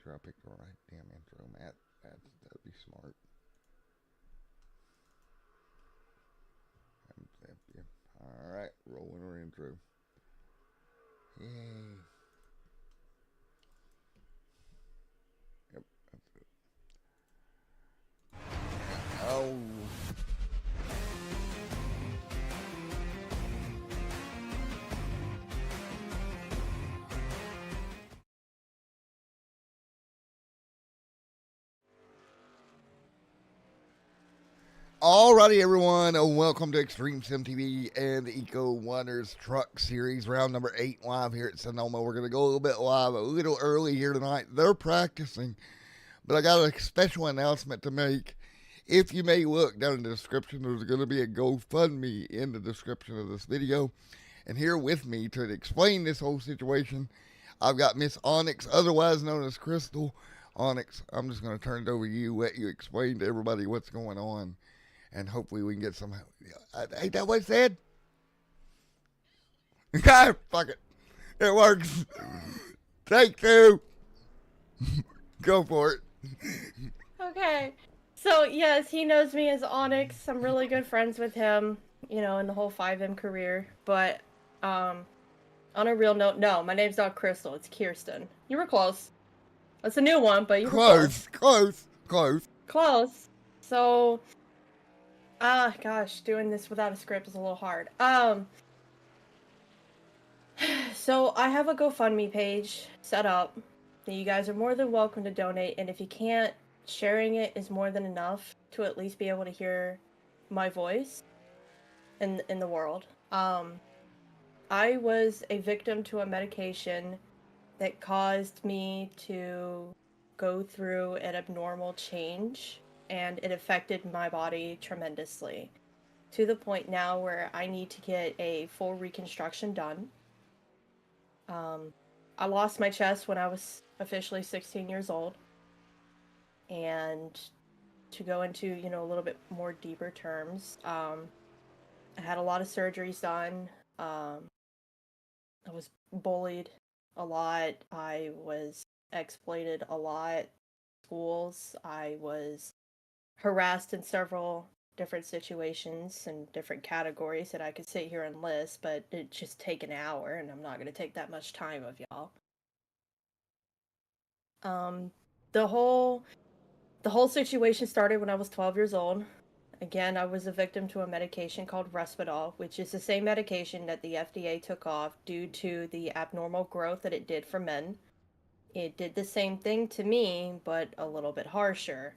sure I picked the right damn intro, Matt. That'd be smart. Yep. All right, rolling our intro. Yay. Yep, that's it. Oh. Alrighty, everyone, welcome to Extreme Sim TV and the Eco Wonders Truck Series, round number 8 live here at Sanoma. We're going to go a little bit live, a little early here tonight. They're practicing, but I got a special announcement to make. If you may look down in the description, there's going to be a GoFundMe in the description of this video. And here with me to explain this whole situation, I've got Miss Onyx, otherwise known as Crystal. Onyx, I'm just going to turn it over to you, let you explain to everybody what's going on. And hopefully we can get some. Ain't that what I said? God, fuck it. It works. Take 2. Go for it. Okay. So, yes, he knows me as Onyx. I'm really good friends with him, you know, in the whole 5M career. But, on a real note, no, my name's not Crystal. It's Kirsten. You were close. That's a new one, but you were close. Close. So, gosh, doing this without a script is a little hard. So I have a GoFundMe page set up. You guys are more than welcome to donate, and if you can't, sharing it is more than enough to at least be able to hear my voice in the world. I was a victim to a medication that caused me to go through an abnormal change, and it affected my body tremendously, to the point now where I need to get a full reconstruction done. I lost my chest when I was officially 16 years old, and to go into, you know, a little bit more deeper terms, I had a lot of surgeries done. I was bullied a lot. I was exploited a lot. Schools. I was harassed in several different situations and different categories that I could sit here and list, but it'd just take an hour, and I'm not going to take that much time of y'all. The whole situation started when I was 12 years old. Again, I was a victim to a medication called Risperdal, which is the same medication that the FDA took off due to the abnormal growth that it did for men. It did the same thing to me, but a little bit harsher.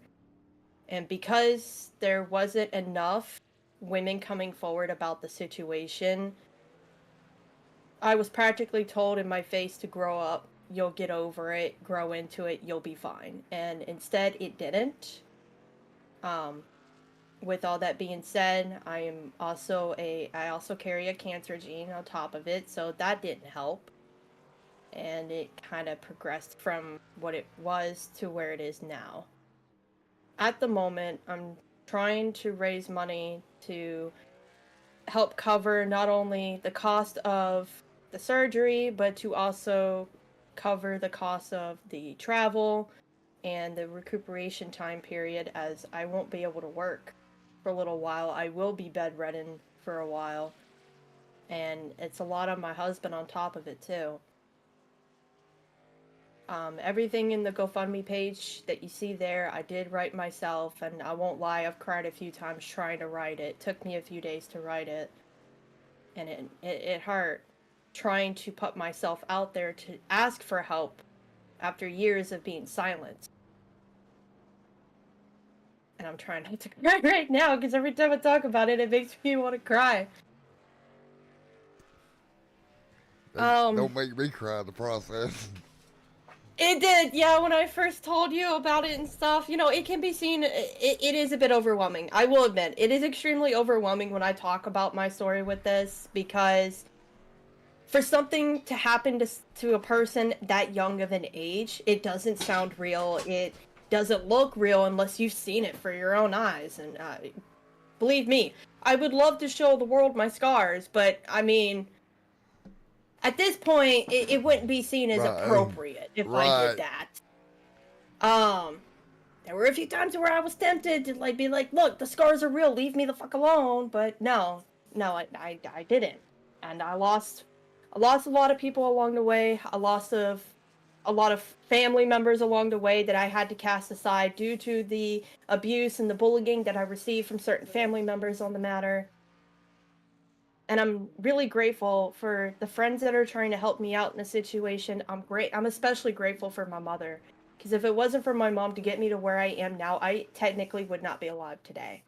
And because there wasn't enough women coming forward about the situation, I was practically told in my face to grow up. You'll get over it, grow into it, you'll be fine. And instead, it didn't. With all that being said, I also carry a cancer gene on top of it, so that didn't help. And it kind of progressed from what it was to where it is now. At the moment, I'm trying to raise money to help cover not only the cost of the surgery, but to also cover the cost of the travel and the recuperation time period, as I won't be able to work for a little while. I will be bedridden for a while, and it's a lot on my husband on top of it too. Everything in the GoFundMe page that you see there, I did write myself, and I won't lie, I've cried a few times trying to write it. It took me a few days to write it, and it hurt trying to put myself out there to ask for help after years of being silenced. And I'm trying not to cry right now, because every time I talk about it, it makes me want to cry. Don't make me cry in the process. It did, yeah, when I first told you about it and stuff, you know, it can be seen, it is a bit overwhelming. I will admit, it is extremely overwhelming when I talk about my story with this, because for something to happen to a person that young of an age, it doesn't sound real, it doesn't look real unless you've seen it for your own eyes, and believe me, I would love to show the world my scars, but, I mean, at this point, it wouldn't be seen as appropriate if I did that. Um, there were a few times where I was tempted to like be like, "Look, the scars are real. Leave me the fuck alone." But no, I didn't, and I lost a lot of people along the way. I lost a lot of family members along the way that I had to cast aside due to the abuse and the bullying that I received from certain family members on the matter. And I'm really grateful for the friends that are trying to help me out in the situation. I'm especially grateful for my mother, because if it wasn't for my mom to get me to where I am now, I technically would not be alive today.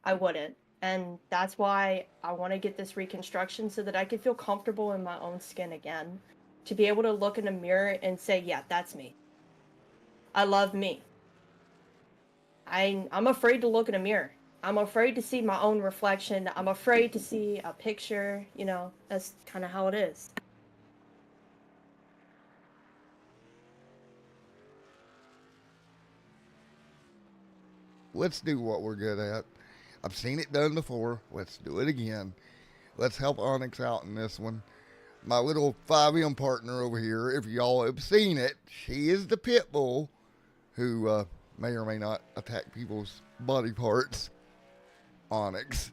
I wouldn't. And that's why I want to get this reconstruction so that I can feel comfortable in my own skin again. To be able to look in a mirror and say, yeah, that's me. I love me. I'm afraid to look in a mirror. I'm afraid to see my own reflection. I'm afraid to see a picture. That's kind of how it is. Let's do what we're good at. I've seen it done before. Let's do it again. Let's help Onyx out in this one. My little 5M partner over here, if y'all have seen it, she is the pit bull who may or may not attack people's body parts. Onyx.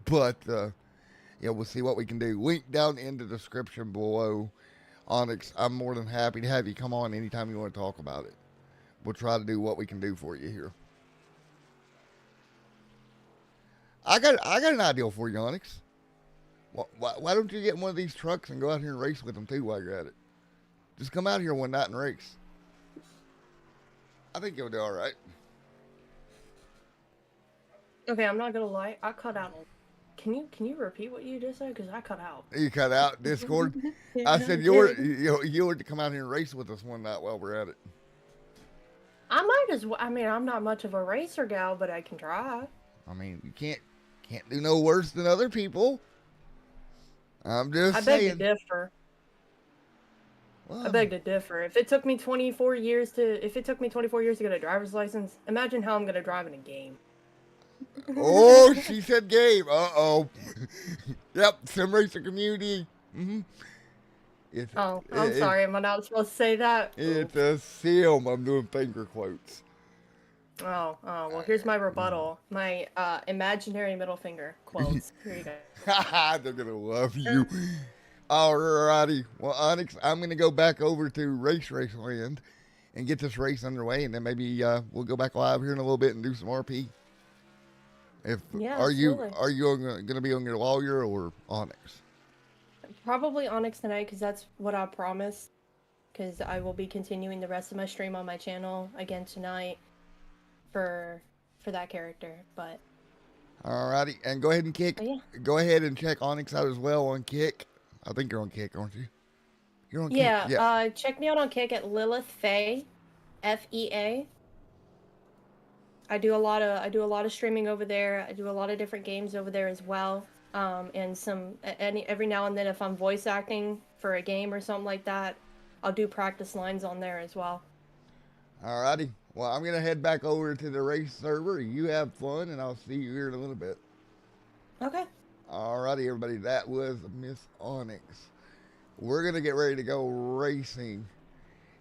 But yeah, we'll see what we can do. Link down in the description below. Onyx, I'm more than happy to have you come on anytime you want to talk about it. We'll try to do what we can do for you here. I got an idea for you, Onyx. Why don't you get one of these trucks and go out here and race with them too while you're at it? Just come out here one night and race. I think you'll do all right. Okay, I'm not gonna lie. I cut out. Can you repeat what you just said? Because I cut out. You cut out Discord. Yeah, I said I you were to come out here and race with us one night while we're at it. I might as well. I mean, I'm not much of a racer gal, but I can try. I mean, you can't do no worse than other people. I'm just I beg to saying. differ. Well, I beg to differ. If it took me 24 years to get a driver's license, imagine how I'm gonna drive in a game. oh, she said game. Uh-oh. Yep, sim racing community. Mm-hmm. Oh, I'm sorry. Am I not supposed to say that? It's a sim. I'm doing finger quotes. Oh, well, here's my rebuttal. My imaginary middle finger quotes. Here you go. They're going to love you. Alrighty. Well, Onyx, I'm going to go back over to Race Land and get this race underway, and then maybe we'll go back live here in a little bit and do some RP. Yeah, Are absolutely. you going to be on your lawyer or Onyx? Probably Onyx tonight, because that's what I promised. Because I will be continuing the rest of my stream on my channel again tonight for that character. But Alrighty, and go ahead and kick. yeah. Go ahead and check Onyx out as well on Kick. I think you're on Kick, aren't you? You're on Yeah, Kick. Yeah. check me out on Kick at Lilith Faye, FEA. I do a lot of streaming over there. I do a lot of different games over there as well. And every now and then, if I'm voice acting for a game or something like that, I'll do practice lines on there as well. Alrighty. Well, I'm gonna head back over to the race server. You have fun, and I'll see you here in a little bit. Okay. Alrighty, everybody. That was Miss Onyx. We're gonna get ready to go racing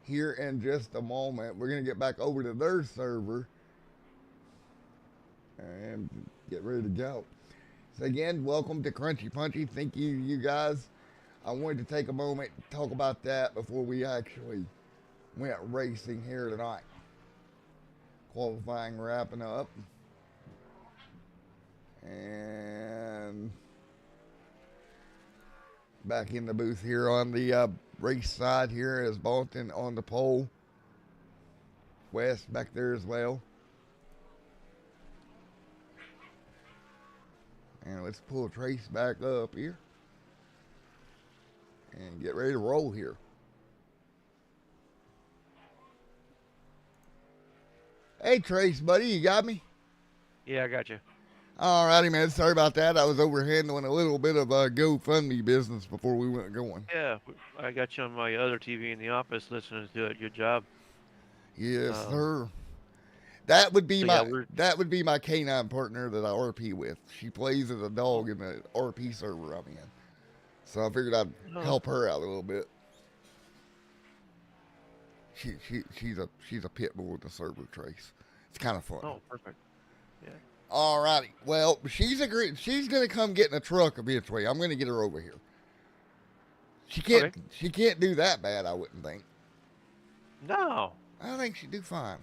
here in just a moment. We're gonna get back over to their server and get ready to go. So again, welcome to Punchy. Thank you guys. I wanted to take a moment to talk about that before we actually went racing here tonight. Qualifying wrapping up. And back in the booth here on the race side here is Bolton on the pole. West back there as well. And let's pull Trace back up here and get ready to roll here. Hey, Trace, buddy, you got me? Yeah, I got you. Alrighty, man. Sorry about that. I was over handling a little bit of GoFundMe business before we went going. Yeah, I got you on my other TV in the office listening to it. Good job. Yes, sir. That would be so my canine partner that I RP with. She plays as a dog in the RP server I'm in. So I figured I'd help her out a little bit. She's a pit bull with a server trace. It's kind of fun. Oh, perfect. Yeah. Alrighty. Well, she's agreed. She's gonna come get in a truck eventually. I'm gonna get her over here. She can't. Okay. She can't do that bad. I wouldn't think. No. I think she'd do fine.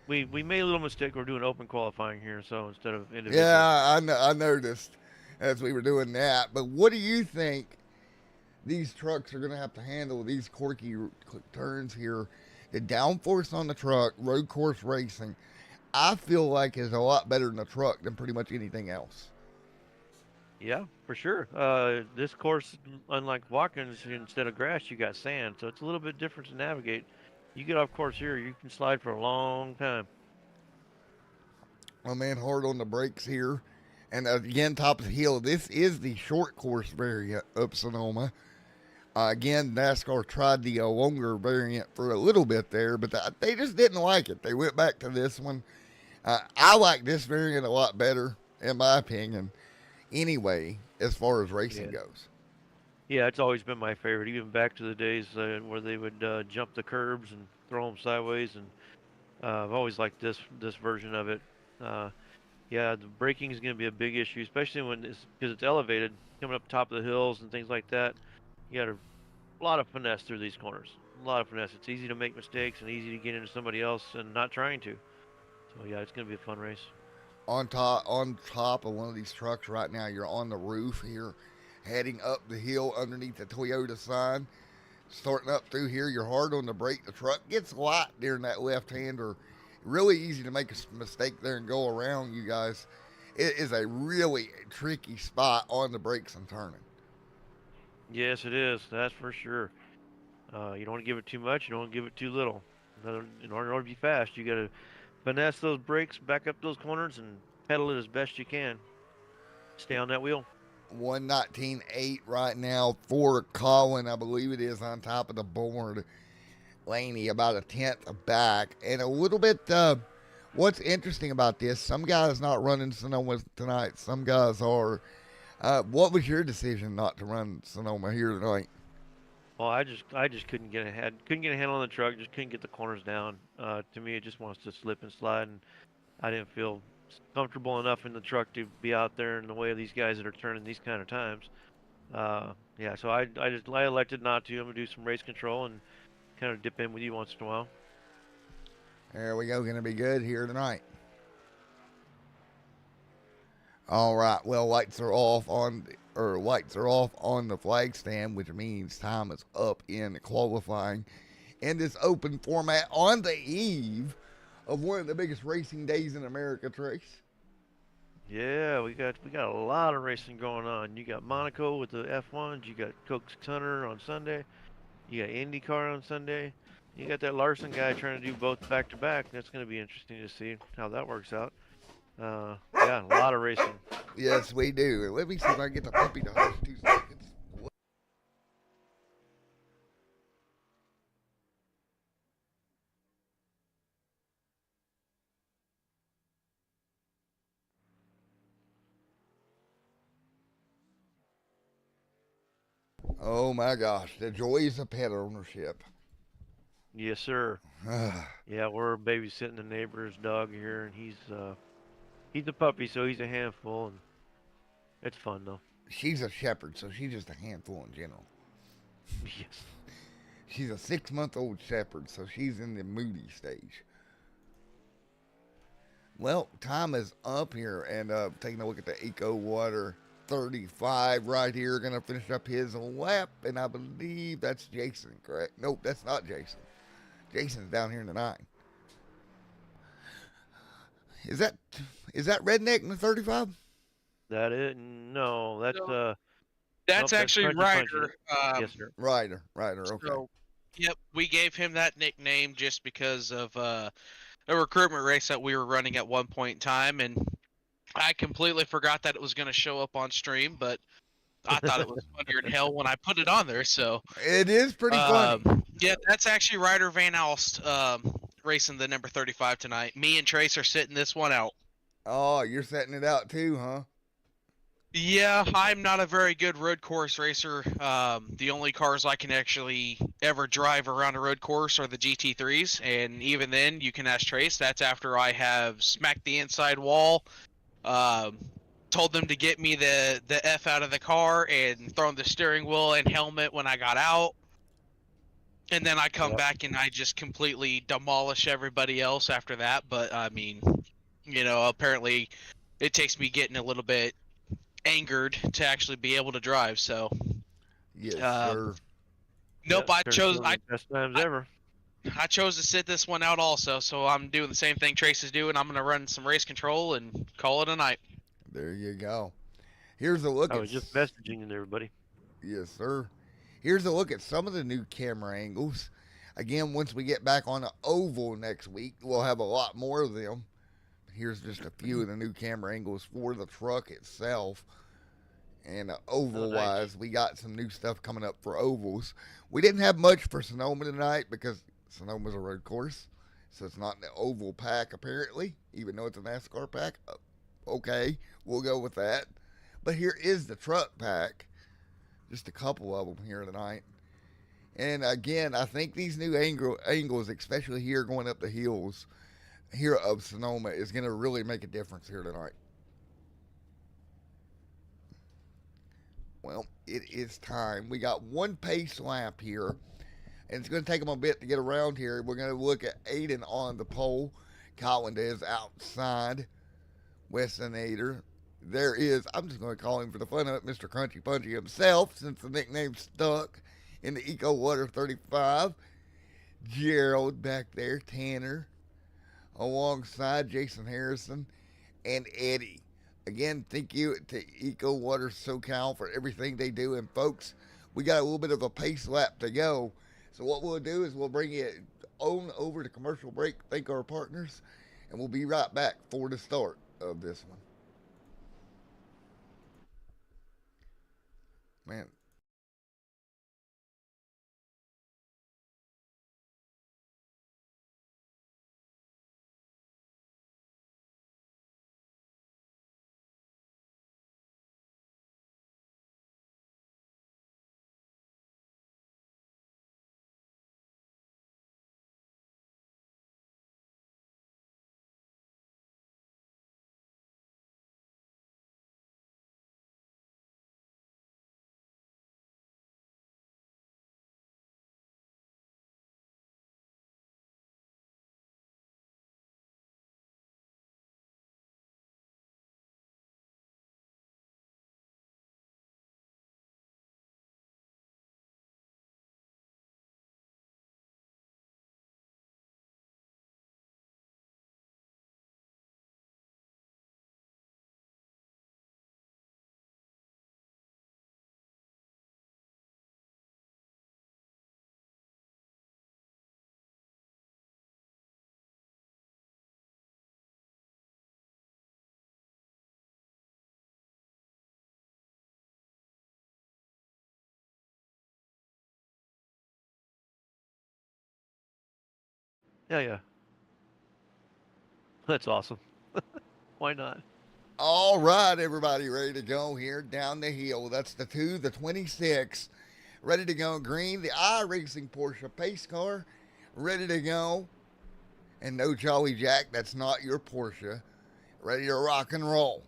We made a little mistake. We're doing open qualifying here, so instead of individual. Yeah, I noticed as we were doing that. But what do you think these trucks are gonna have to handle these quirky turns here? The downforce on the truck, road course racing, I feel like is a lot better in the truck than pretty much anything else. Yeah, for sure. This course, unlike Watkins, instead of grass, you got sand, so it's a little bit different to navigate. You get off course here, you can slide for a long time. My man hard on the brakes here. And again, top of the hill. This is the short course variant of Sonoma. Again, NASCAR tried the longer variant for a little bit there, but they just didn't like it. They went back to this one. I like this variant a lot better, in my opinion, anyway, as far as racing goes. Yeah, it's always been my favorite, even back to the days where they would jump the curbs and throw them sideways, and I've always liked this version of it. Yeah, the braking is going to be a big issue, especially when because it's elevated, coming up top of the hills and things like that. You got a lot of finesse through these corners. A lot of finesse. It's easy to make mistakes and easy to get into somebody else and not trying to. So yeah, it's going to be a fun race. On top of one of these trucks right now, you're on the roof here, heading up the hill underneath the Toyota sign. Starting up through here, you're hard on the brake. The truck gets light during that left hander. Really easy to make a mistake there and go around you guys. It is a really tricky spot on the brakes and turning. Yes, it is. That's for sure. You don't want to give it too much. You don't want to give it too little. In order to be fast, you got to finesse those brakes, back up those corners, and pedal it as best you can. Stay on that wheel. 119.8 right now for Colin, I believe it is, on top of the board. Laney about a tenth back. And a little bit, what's interesting about this, some guys not running Sonoma tonight, some guys are. What was your decision not to run Sonoma here tonight? Well, I just couldn't get ahead. Couldn't get a handle on the truck. Just couldn't get the corners down. To me, it just wants to slip and slide, and I didn't feel comfortable enough in the truck to be out there in the way of these guys that are turning these kind of times. Yeah, so I elected not to. I'm gonna do some race control and kind of dip in with you once in a while. There we go. Going to be good here tonight. All right. Well, lights are off on the flag stand, which means time is up in qualifying in this open format on the eve of one of the biggest racing days in America, Trace. Yeah, we got a lot of racing going on. You got Monaco with the F1s. You got Coke 600 on Sunday. You got IndyCar on Sunday. You got that Larson guy trying to do both back to back. That's going to be interesting to see how that works out. Yeah, a lot of racing. Yes, we do. Let me see if I can get the puppy to hush 2 seconds. Oh my gosh, the joys of pet ownership. Yes, sir. Yeah, we're babysitting the neighbor's dog here, and he's a puppy, so he's a handful, and it's fun though. She's a shepherd, so she's just a handful in general. Yes. She's a 6-month-old shepherd, so she's in the moody stage. Well, time is up here, and taking a look at the Eco Water 35 right here. Going to finish up his lap, and I believe that's Jason, correct? Nope, that's not Jason. Jason's down here in the 9. Is that Redneck in the 35? That is no, that's that's nope, actually Punchy. Ryder. Yes, sir. Ryder, okay. So, yep, we gave him that nickname just because of a recruitment race that we were running at one point in time, and I completely forgot that it was going to show up on stream, but I thought it was funnier than hell when I put it on there. So it is pretty funny. Yeah, that's actually Ryder Van Alst racing the number 35 tonight. Me and Trace are sitting this one out. Oh, you're setting it out too, huh? Yeah, I'm not a very good road course racer. The only cars I can actually ever drive around a road course are the GT3s, and even then, you can ask Trace. That's after I have smacked the inside wall, um, told them to get me the F out of the car, and thrown the steering wheel and helmet when I got out. And then I come Yep. back and I just completely demolish everybody else after that. But I mean, apparently it takes me getting a little bit angered to actually be able to drive. So, Yes, um, sir. nope, Yep. Turns some of the best times I ever. I chose to sit this one out also. So I'm doing the same thing Trace is doing. I'm gonna run some race control and call it a night. There you go. Here's a look I at. was just messaging everybody. Yes, sir. Here's a look at some of the new camera angles. Again, once we get back on the oval next week, we'll have a lot more of them. Here's just a few of the new camera angles for the truck itself. And oval nice. wise, we got some new stuff coming up for ovals. We didn't have much for Sonoma tonight because Sonoma's a road course. So it's not in the oval pack, apparently, even though it's a NASCAR pack. Okay, we'll go with that. But here is the truck pack. Just a couple of them here tonight. And again, I think these new angles, especially here going up the hills here of Sonoma, is going to really make a difference here tonight. Well, it is time. We got one pace lap here, and it's going to take them a bit to get around here. We're going to look at Aiden on the pole. Colin is outside. Weston Ader. There is, I'm just going to call him for the fun of it, Mr. Crunchy Punchy himself, since the nickname stuck in the Eco Water 35. Gerald back there, Tanner, alongside Jason Harrison and Eddie. Again, thank you to Eco Water SoCal for everything they do. And folks, we got a little bit of a pace lap to go. So what we'll do is we'll bring it on over to commercial break, thank our partners, and we'll be right back for the start of this one. Man, Yeah, yeah. That's awesome. Why not? all right, everybody, ready to go here down the hill. That's the 26. Ready to go. Green, the iRacing Porsche pace car, ready to go. And no Jolly Jack, that's not your Porsche. Ready to rock and roll.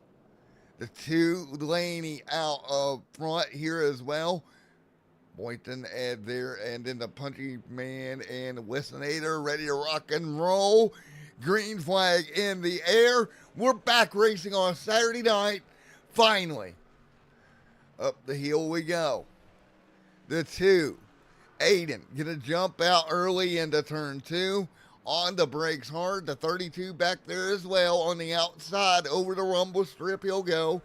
The two Laney out of front here as well. Boynton Ed there, and then the Punchy Man and Wessonator ready to rock and roll. Green flag in the air. We're back racing on Saturday night. Finally, up the hill we go. The two, Aiden, gonna jump out early into turn two. On the brakes hard. The 32 back there as well on the outside over the rumble strip. He'll go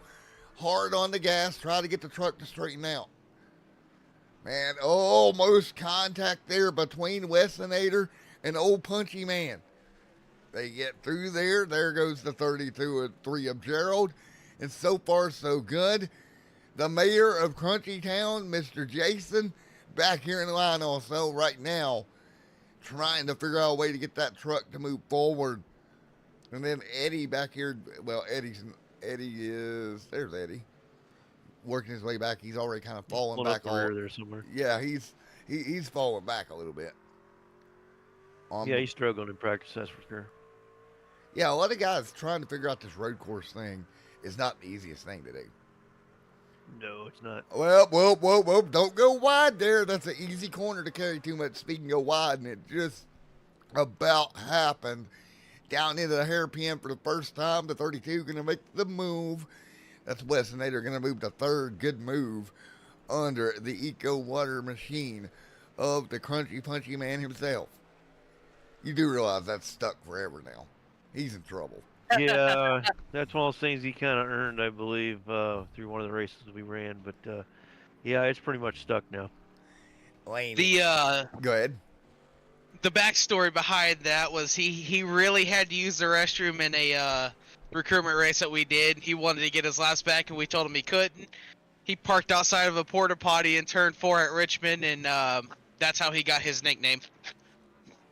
hard on the gas. Try to get the truck to straighten out. Man, almost contact there between Wessonator and old Punchy Man. They get through there. There goes the 32 and 3 of Gerald. And so far, so good. The mayor of Crunchy Town, Mr. Jason, back here in line also right now, trying to figure out a way to get that truck to move forward. And then Eddie back here, well, Eddie is, there's Eddie. working his way back. He's already kind of falling Pulling up back the all. rear there somewhere. Yeah, he's falling back a little bit. Yeah, he's struggling in practice, that's for sure. Yeah, a lot of guys trying to figure out this road course thing is not the easiest thing to do. No, it's not. Well, whoa, don't go wide there. That's an easy corner to carry too much speed and go wide, and it just about happened. Down into the hairpin for the first time. The 32 going to make the move. That's Wes and Nader going to move the third good move under the Eco Water machine of the Crunchy Punchy man himself. You do realize that's stuck forever now. He's in trouble. Yeah, that's one of those things he kind of earned, I believe, through one of the races we ran. But yeah, it's pretty much stuck now. Lane. Go ahead. The backstory behind that was he really had to use the restroom in a recruitment race that we did. He wanted to get his last back, and we told him he couldn't. He parked outside of a porta potty in turn 4 at Richmond, and that's how he got his nickname.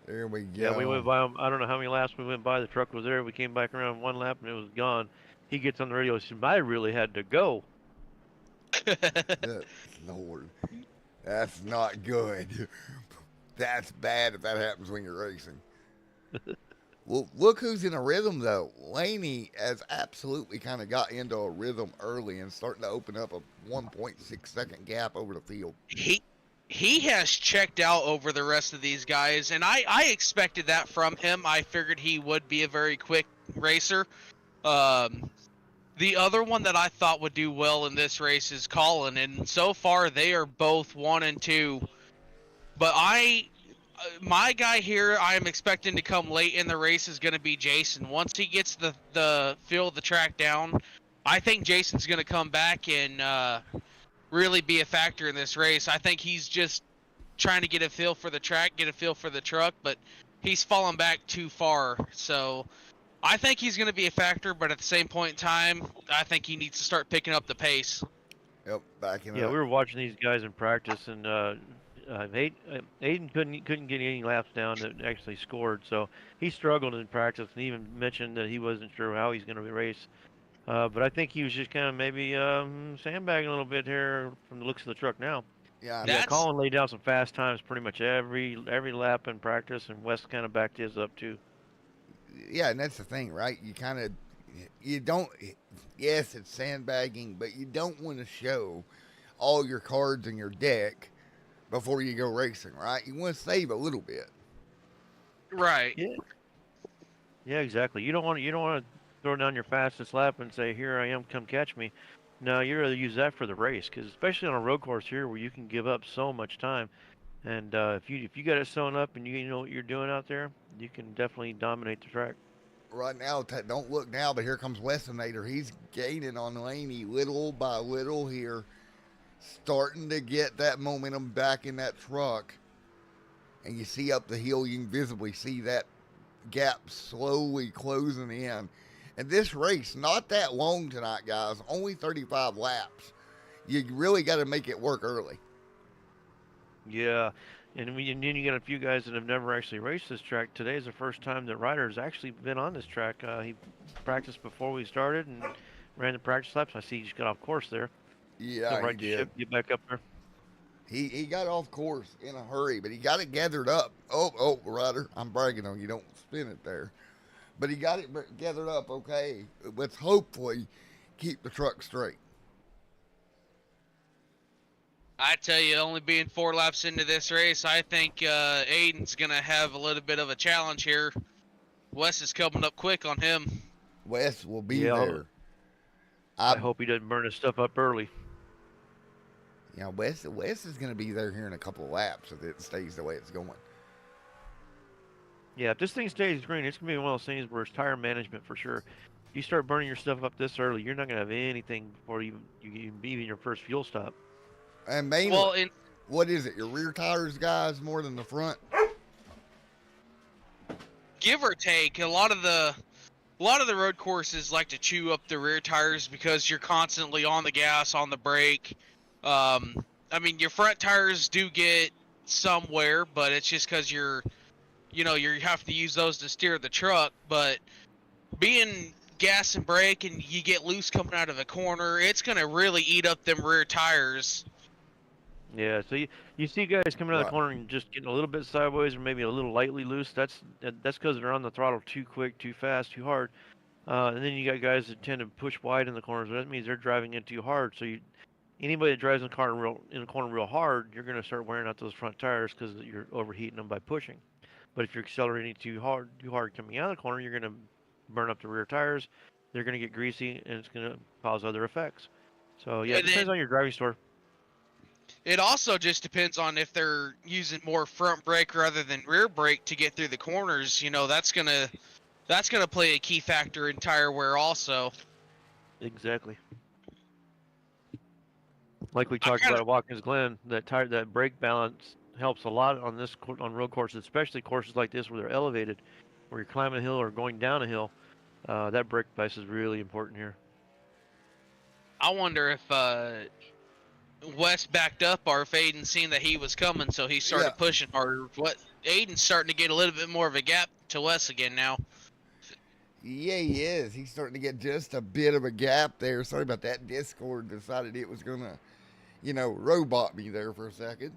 There we go. Yeah, we went by him. I don't know how many laps we went by. The truck was there. We came back around one lap, and it was gone. He gets on the radio and says, I really had to go. Lord, that's not good. That's bad if that happens when you're racing. Well, look who's in a rhythm, though. Laney has absolutely kind of got into a rhythm early and starting to open up a 1.6 second gap over the field. He has checked out over the rest of these guys, and I expected that from him. I figured he would be a very quick racer. The other one that I thought would do well in this race is Colin, and so far they are both 1 and 2. But my guy here, I am expecting to come late in the race is going to be Jason. Once he gets the feel of the track down, I think Jason's going to come back and really be a factor in this race. I think he's just trying to get a feel for the track, get a feel for the truck, but he's fallen back too far. So I think he's going to be a factor, but at the same point in time, I think he needs to start picking up the pace. Yep, backing Yeah, up. we were watching these guys in practice, and Aiden couldn't get any laps down that actually scored, so he struggled in practice and even mentioned that he wasn't sure how he's going to race. But I think he was just kind of maybe sandbagging a little bit here from the looks of the truck now. Yeah, Colin laid down some fast times pretty much every lap in practice, and Wes kind of backed his up too. Yeah, and that's the thing, right? You don't, yes, it's sandbagging, but you don't want to show all your cards in your deck before you go racing, right? You want to save a little bit. Right. Yeah, exactly. You don't want to throw down your fastest lap and say, "Here I am, come catch me." No, you rather use that for the race, because especially on a road course here where you can give up so much time, and if you got it sewn up and you know what you're doing out there, you can definitely dominate the track. Right now, don't look now, but here comes Westinator. He's gaining on Laney little by little here, starting to get that momentum back in that truck. And you see up the hill, you can visibly see that gap slowly closing in. And this race, not that long tonight, guys, only 35 laps. You really got to make it work early. Yeah, and then you got a few guys that have never actually raced this track. Today is the first time that Ryder's actually been on this track. He practiced before we started and ran the practice laps. I see he just got off course there. Yeah, right he did. Get back up there. He got off course in a hurry, but he got it gathered up. Oh, Ryder, I'm bragging on you. Don't spin it there. But he got it gathered up okay. Let's hopefully keep the truck straight. I tell you, only being 4 laps into this race, I think Aiden's going to have a little bit of a challenge here. Wes is coming up quick on him. Wes will be there. I hope he doesn't burn his stuff up early. Yeah, Wes is going to be there here in a couple of laps if it stays the way it's going. Yeah, if this thing stays green, it's going to be one of those things where it's tire management for sure. You start burning your stuff up this early, you're not going to have anything before you even your first fuel stop. And mainly, what is it? Your rear tires, guys, more than the front? Give or take, a lot of the road courses like to chew up the rear tires because you're constantly on the gas, on the brake. I mean, your front tires do get some wear, but it's just because you have to use those to steer the truck. But gas and brake and you get loose coming out of a corner, it's gonna really eat up them rear tires. Yeah, so you see guys coming out of Right. the corner and just getting a little bit sideways or maybe a little lightly loose. That's because they're on the throttle too quick, too fast, too hard. And then you got guys that tend to push wide in the corners. That means they're driving in too hard. So anybody that drives in the corner real hard, you're going to start wearing out those front tires because you're overheating them by pushing. But if you're accelerating too hard coming out of the corner, you're going to burn up the rear tires. They're going to get greasy, and it's going to cause other effects. So yeah, it And then depends on your driving store. it also just depends on if they're using more front brake rather than rear brake to get through the corners. You know, that's gonna play a key factor in tire wear also. Exactly. Like we I talked kind about of at Watkins Glen, that brake balance helps a lot on on road courses, especially courses like this where they're elevated, where you're climbing a hill or going down a hill. That brake device is really important here. I wonder if Wes backed up or if Aiden seen that he was coming, so he started Yeah. pushing harder. What Aiden's starting to get a little bit more of a gap to Wes again now. Yeah, he is. He's starting to get just a bit of a gap there. Sorry about that. Discord decided it was going to, robot me there for a second.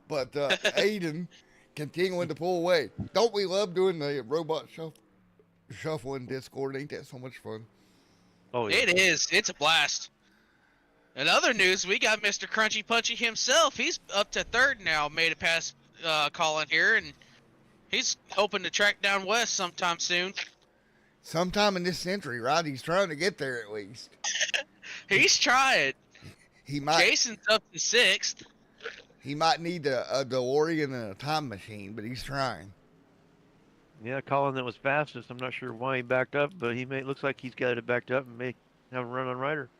But Aiden continuing to pull away. Don't we love doing the robot shuffle in Discord? Ain't that so much fun? Oh yeah. It is. It's a blast. In other news, we got Mr. Crunchy Punchy himself. He's up to third now. Made it past Colin here, and he's hoping to track down Wes sometime soon. Sometime in this century, right? He's trying to get there at least. He's trying. He might. Jason's up to sixth. He might need a DeLorean and a time machine, but he's trying. Yeah, Colin that was fastest. I'm not sure why he backed up, but looks like he's got it backed up and may have a run on Ryder.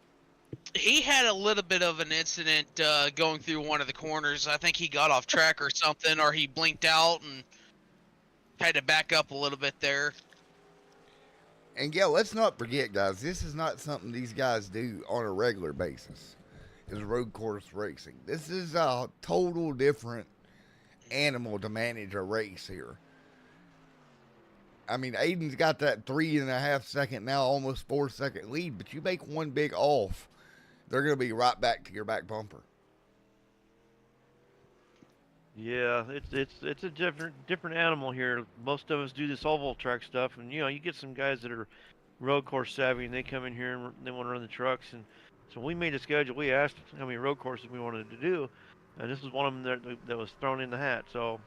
He had a little bit of an incident going through one of the corners. I think he got off track or something, or he blinked out and had to back up a little bit there. And yeah, let's not forget, guys, this is not something these guys do on a regular basis. Is road course racing. This is a total different animal to manage a race here. I mean, Aiden's got that 3.5 second, now almost 4 second lead, but you make one big off, they're going to be right back to your back bumper. Yeah, it's a different animal here. Most of us do this oval track stuff, and you get some guys that are road course savvy, and they come in here and they want to run the trucks. And so we made a schedule. We asked how many road courses we wanted to do, and this was one of them that was thrown in the hat. So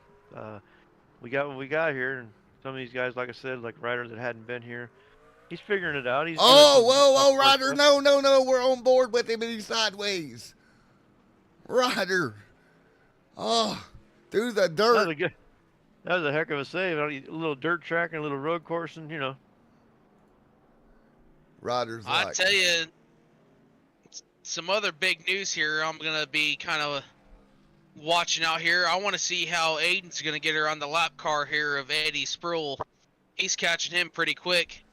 we got what we got here, and some of these guys, like I said, like Ryder that hadn't been here, he's figuring it out. He's Whoa, Ryder, no, we're on board with him and he's sideways. Ryder. Oh, through the dirt. That was a heck of a save. A little dirt track and a little road coursing, Ryder's I like, tell you, some other big news here. I'm gonna be kind of watching out here. I want to see how Aiden's gonna get her on the lap car here of Eddie Sproul. He's catching him pretty quick.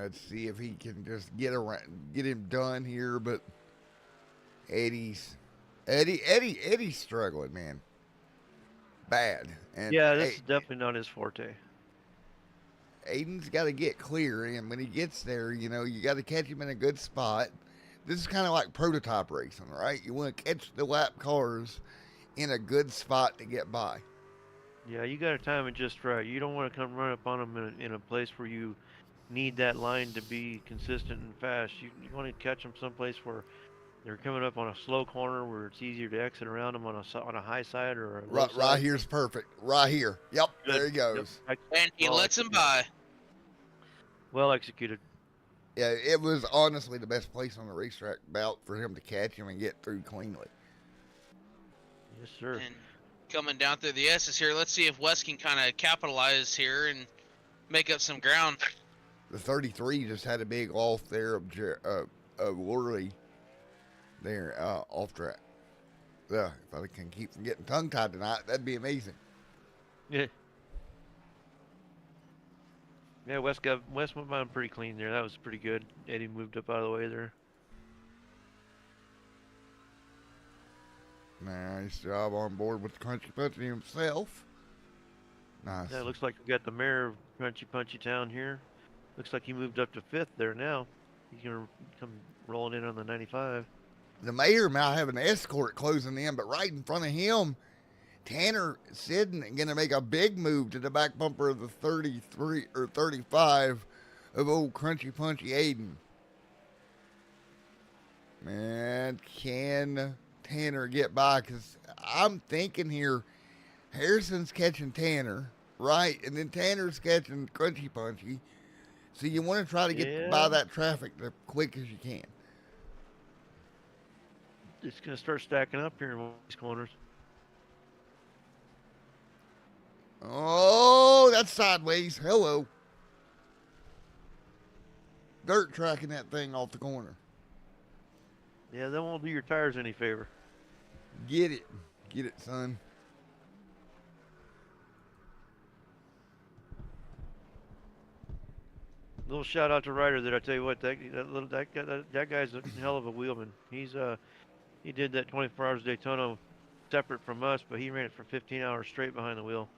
let's see if he can just get him done here, but Eddie's struggling, man. Bad. And yeah, this is definitely not his forte. Aiden's got to get clear, and when he gets there, you got to catch him in a good spot. This is kind of like prototype racing, right? You want to catch the lap cars in a good spot to get by. Yeah, you got to time it just right. You don't want to come run up on them in a place where you need that line to be consistent and fast. You want to catch them someplace where they're coming up on a slow corner where it's easier to exit around them on a high side or a low Right, side. right here's perfect. Right here. Yep, Good. there he goes. Yep. And he lets him by. Well executed. Yeah, it was honestly the best place on the racetrack bout for him to catch him and get through cleanly. Yes, sir. And coming down through the S's here, let's see if Wes can kind of capitalize here and make up some ground. The 33 just had a big off there of Worley there off track. Yeah, if I can keep from getting tongue tied tonight, that'd be amazing. Yeah. Yeah, Wes went by him pretty clean there. That was pretty good. Eddie moved up out of the way there. Nice job on board with the Crunchy Punchy himself. Nice. Yeah, it looks like we got the mayor of Punchy Town here. Looks like he moved up to 5th there now. He's gonna come rolling in on the 95. The mayor might have an escort closing in, but right in front of him, Tanner Sidden going to make a big move to the back bumper of the 33 or 35 of old Crunchy Punchy Aiden. Man, can Tanner get by? Because I'm thinking here, Harrison's catching Tanner, right? And then Tanner's catching Crunchy Punchy. So you want to try to get by that traffic as quick as you can. It's gonna start stacking up here in one of these corners. Oh, that's sideways. Hello. Dirt tracking that thing off the corner. Yeah, that won't do your tires any favor. Get it. Get it, son. Little shout out to Ryder there. I tell you what, that guy's a hell of a wheelman. He did that 24 hours Daytona separate from us, but he ran it for 15 hours straight behind the wheel.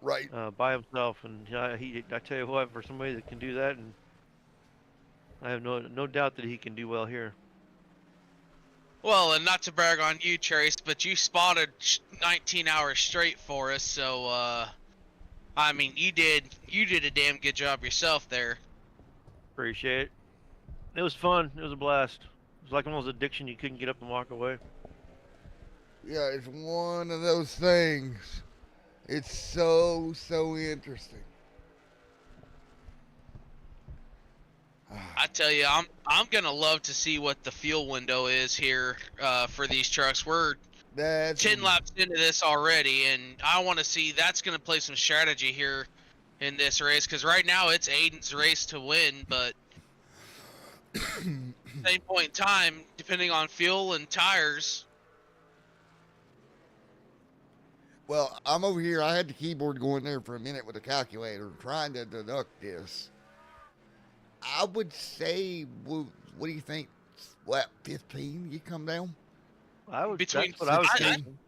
Right. By himself, and I tell you what, for somebody that can do that, and I have no doubt that he can do well here. Well, and not to brag on you, Trace, but you spotted 19 hours straight for us, so I mean, you did a damn good job yourself there. Appreciate it. It was fun. It was a blast. It was like one of those addictions you couldn't get up and walk away. Yeah, it's one of those things. It's so interesting. I tell you, I'm gonna love to see what the fuel window is here for these trucks. We're 10 laps into this already, and I want to see that's gonna play some strategy here in this race, because right now it's Aiden's race to win, but same point in time, depending on fuel and tires. Well, I'm over here. I had the keyboard going there for a minute with a calculator trying to deduct this. I would say, what do you think? What, 15 you come down? That's what I was thinking.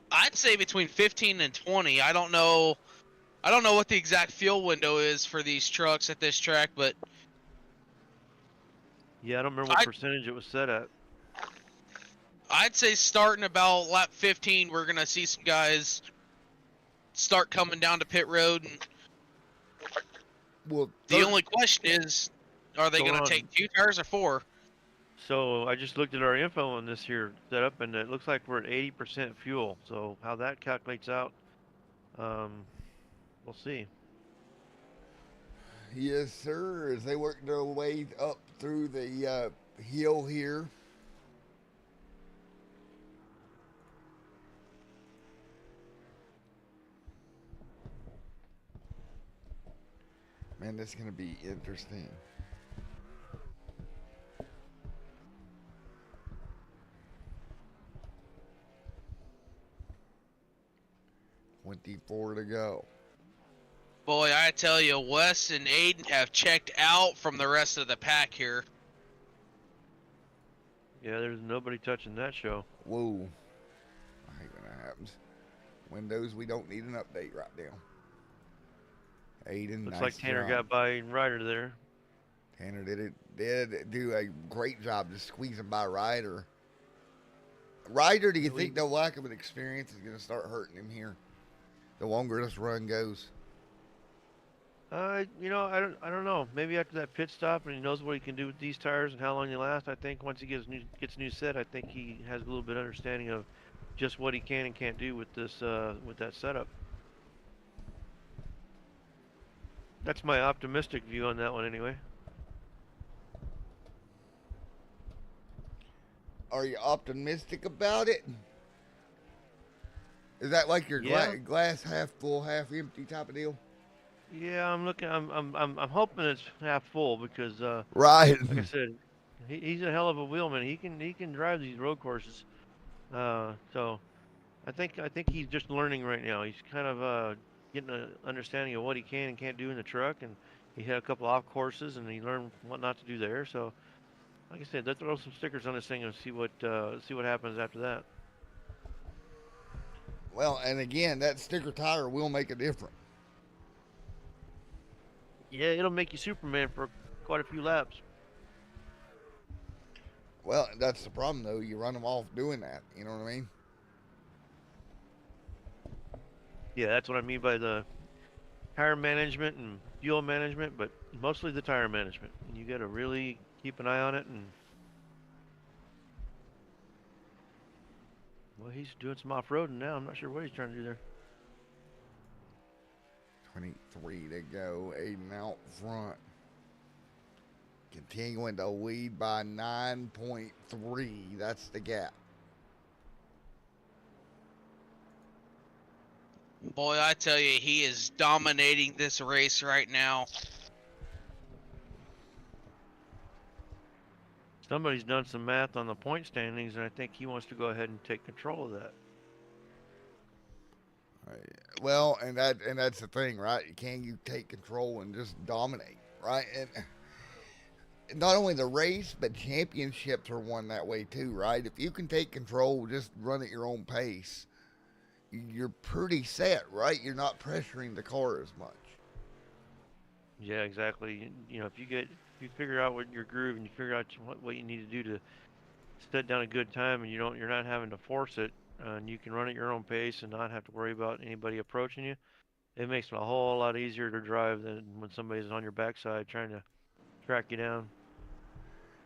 I'd say between 15 and 20. I don't know what the exact fuel window is for these trucks at this track, but yeah, I don't remember what percentage it was set at. I'd say starting about lap 15, we're gonna see some guys start coming down to pit road. And well, the only question is, are they gonna take 2 tires or 4? So I just looked at our info on this here setup, and it looks like we're at 80% fuel. So how that calculates out, we'll see. Yes, sir. As they work their way up through the hill here. Man, this is going to be interesting. $24 to go. Boy, I tell you, Wes and Aiden have checked out from the rest of the pack here. Yeah, there's nobody touching that show. Whoa. I hate when that happens. Windows, we don't need an update right now. Aiden, looks nice like Tanner job. got by Ryder there. Tanner did do a great job just squeezing by Ryder. Ryder, do you think the lack of an experience is going to start hurting him here? The longer this run goes. I don't know. Maybe after that pit stop and he knows what he can do with these tires and how long they last. I think once he gets new set, I think he has a little bit of understanding of just what he can and can't do with this with that setup. That's my optimistic view on that one, anyway. Are you optimistic about it? Is that like your glass half full, half empty type of deal? Yeah, I'm hoping it's half full because right. Like I said, he's a hell of a wheelman. He can drive these road courses. So I think he's just learning right now. He's kind of getting an understanding of what he can and can't do in the truck, and he had a couple off courses and he learned what not to do there. So like I said, let's throw some stickers on this thing and see what happens after that. Well, and again, that sticker tire will make a difference. Yeah, it'll make you Superman for quite a few laps. Well, that's the problem though. You run them off doing that. You know what I mean? Yeah, that's what I mean by the tire management and fuel management, but mostly the tire management. And you got to really keep an eye on it. And well, he's doing some off-roading now. I'm not sure what he's trying to do there. 23 to go. Aiden out front. Continuing to lead by 9.3. That's the gap. Boy, I tell you, he is dominating this race right now. Somebody's done some math on the point standings, and I think he wants to go ahead and take control of that. Well, and that's the thing, right? Can you take control and just dominate, right? And not only the race, but championships are won that way too, right? If you can take control, just run at your own pace, you're pretty set, right? You're not pressuring the car as much. Yeah, exactly. You know, if you figure out what your groove and you figure out what you need to do to set down a good time, and you're not having to force it, and you can run at your own pace and not have to worry about anybody approaching you, it makes it a whole lot easier to drive than when somebody's on your backside trying to track you down.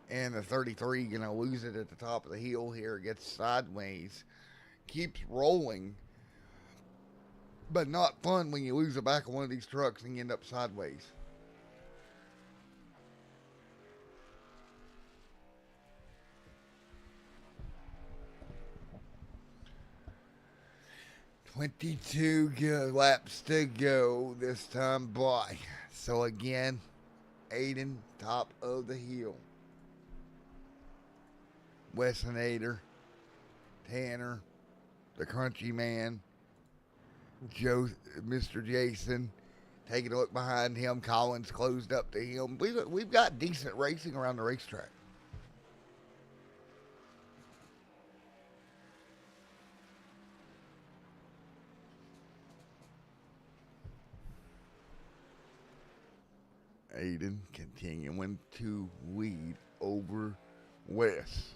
And the 33 gonna lose it at the top of the hill here, gets sideways, keeps rolling, but not fun when you lose the back of one of these trucks and you end up sideways. "22 laps to go this time by." So again, Aiden, top of the hill. Wessonator, Tanner, the Crunchy Man, Joe, Mr. Jason, taking a look behind him. Collins closed up to him. We've got decent racing around the racetrack. Aiden continuing to lead over Wes.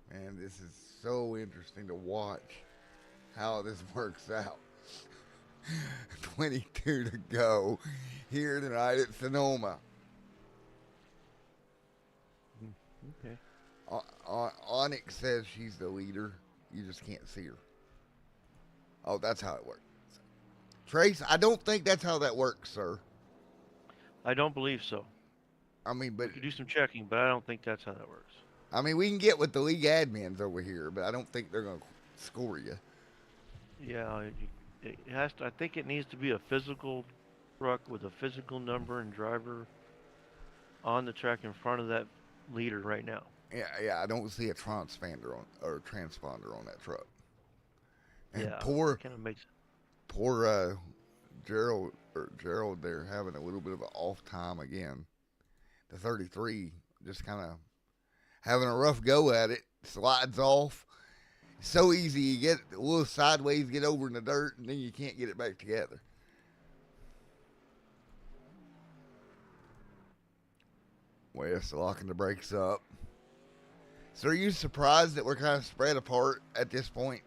Man, this is so interesting to watch how this works out. 22 to go here tonight at Sanoma. Okay. Onyx says she's the leader. You just can't see her. Oh, that's how it works. Trace, I don't think that's how that works, sir. I don't believe so. I mean, but You could do some checking, but I don't think that's how that works. I mean, we can get with the league admins over here, but I don't think they're going to score you. Yeah, it has to. I think it needs to be a physical truck with a physical number and driver on the track in front of that leader right now. Yeah, I don't see a transponder on that truck. And Yeah, poor kind of makes. Gerald there having a little bit of an off time again. The 33 just kind of having a rough go at it. Slides off. So easy, you get a little sideways, get over in the dirt, and then you can't get it back together. Wes locking the brakes up. So are you surprised that we're kind of spread apart at this point?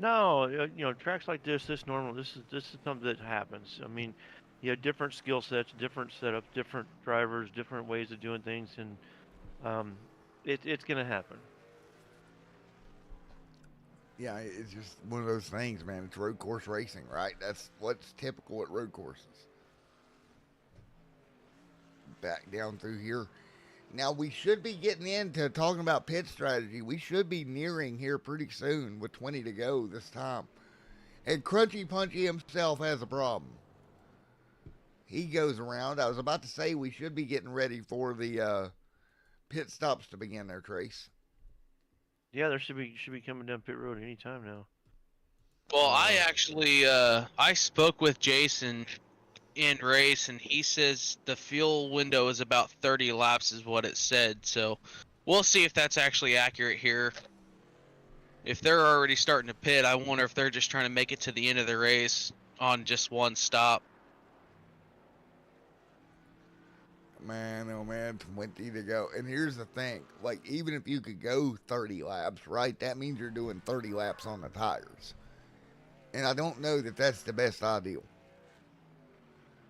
No, tracks like this normal. This is something that happens. I mean, you have different skill sets, different setups, different drivers, different ways of doing things, and it's gonna happen. Yeah, it's just one of those things, man. It's road course racing, right? That's what's typical at road courses. Back down through here. Now, we should be getting into talking about pit strategy. We should be nearing here pretty soon with 20 to go this time. And Crunchy Punchy himself has a problem. He goes around. I was about to say we should be getting ready for the pit stops to begin there, Trace. Yeah, there should be coming down pit road any time now. Well, I actually I spoke with Jason in race, and he says the fuel window is about 30 laps is what it said. So we'll see if that's actually accurate here. if they're already starting to pit, I wonder if they're just trying to make it to the end of the race on just one stop. Man, oh man, 20 to go. And here's the thing, like, even if you could go 30 laps, right, that means you're doing 30 laps on the tires. And I don't know that that's the best ideal.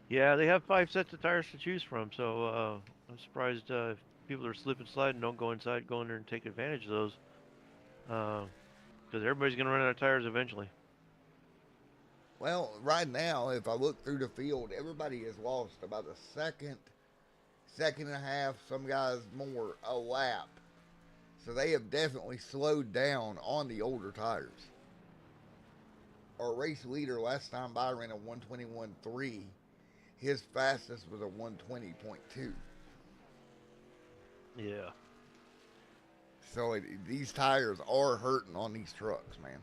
Yeah, they have 5 sets of tires to choose from, so I'm surprised if people are slip and sliding don't go inside, go in there and take advantage of those. Because everybody's going to run out of tires eventually. Well, right now, if I look through the field, everybody has lost about a second, second and a half, some guys more, a lap. So they have definitely slowed down on the older tires. Our race leader last time by ran a 121.3. His fastest was a 120.2. Yeah. So these tires are hurting on these trucks, man.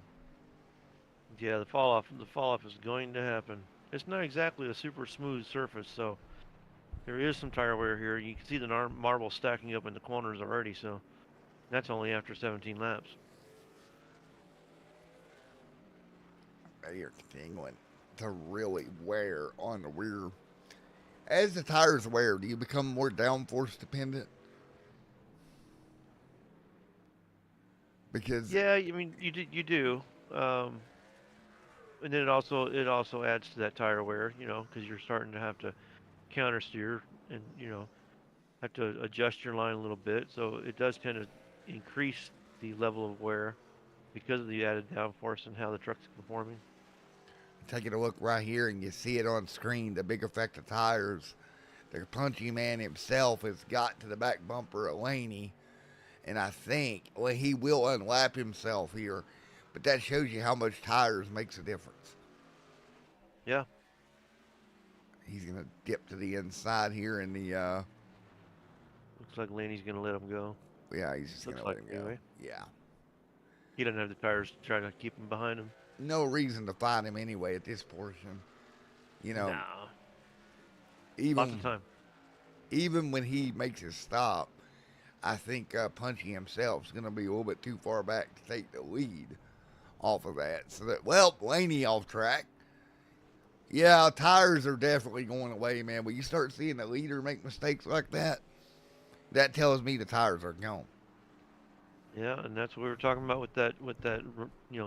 Yeah, the fall off is going to happen. It's not exactly a super smooth surface, so there is some tire wear here. You can see the marble stacking up in the corners already, so that's only after 17 laps. They are continuing to really wear on the rear. As the tires wear, do you become more downforce dependent? Because Yeah, I mean you do. Um, and then it also adds to that tire wear, because you're starting to have to counter steer and have to adjust your line a little bit. So it does tend to increase the level of wear because of the added downforce and how the truck's performing. taking a look right here and you see it on screen, the big effect of tires. The Punchy man himself has got to the back bumper of Laney, and I think, well, he will unlap himself here, but that shows you how much tires makes a difference. Yeah. He's going to dip to the inside here in the, Looks like Laney's gonna let him go. yeah, he's just going Looks to like let him it go. anyway. Yeah. He doesn't have the tires to try to keep him behind him. No reason to fight him anyway at this portion. You know, Nah. Lots of even time. even when he makes his stop, I think Punchy himself is going to be a little bit too far back to take the lead off of that. So that, well, Laney off track. Yeah, tires are definitely going away, man. When you start seeing the leader make mistakes like that, that tells me the tires are gone. Yeah, and that's what we were talking about with that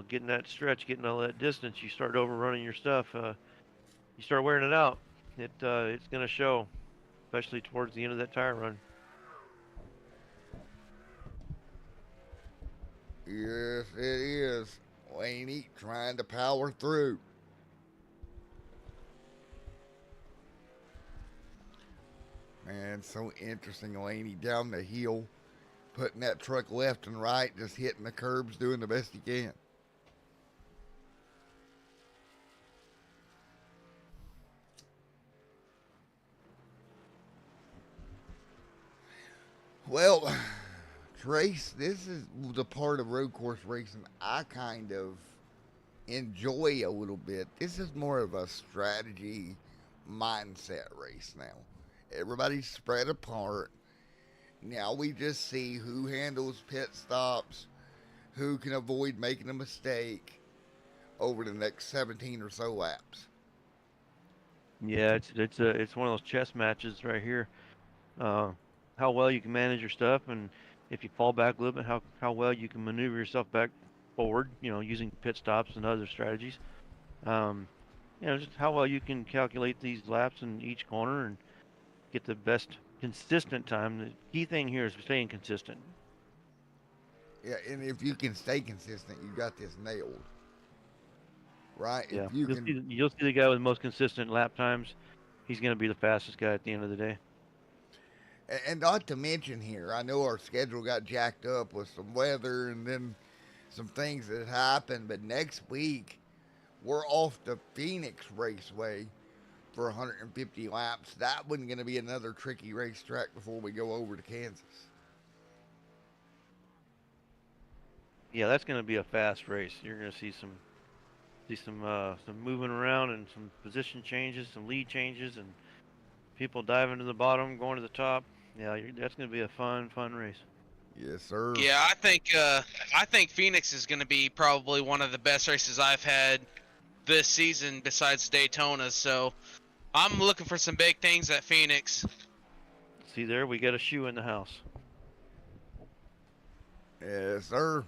getting that stretch, getting all that distance. You start overrunning your stuff. You start wearing it out. It's gonna show, especially towards the end of that tire run. Yes, it is. Laney trying to power through. Man, so interesting. Laney down the hill, putting that truck left and right, just hitting the curbs, doing the best he can. Well, Trace, this is the part of road course racing I kind of enjoy a little bit. This is more of a strategy mindset race now. Everybody's spread apart. Now we just see who handles pit stops, who can avoid making a mistake over the next 17 or so laps. Yeah, it's one of those chess matches right here. Uh, how well you can manage your stuff, and if you fall back a little bit, how well you can maneuver yourself back forward. Using pit stops and other strategies. Um, just how well you can calculate these laps in each corner and get the best consistent time. The key thing here is staying consistent. Yeah, and if you can stay consistent, you got this nailed. Right? If Yeah, you you'll can, see you'll see the guy with the most consistent lap times. He's going to be the fastest guy at the end of the day. and not to mention here, I know our schedule got jacked up with some weather and then some things that happened, but next week we're off to Phoenix Raceway for 150 laps. That one's going to be another tricky racetrack before we go over to Kansas. Yeah, that's going to be a fast race. You're going to see some moving around and some position changes, some lead changes, and people diving to the bottom, going to the top. Yeah, that's going to be a fun race. Yes, sir. Yeah, I think Phoenix is going to be probably one of the best races I've had this season besides Daytona. So I'm looking for some big things at Phoenix. See there, we got a shoe in the house. Yes, sir.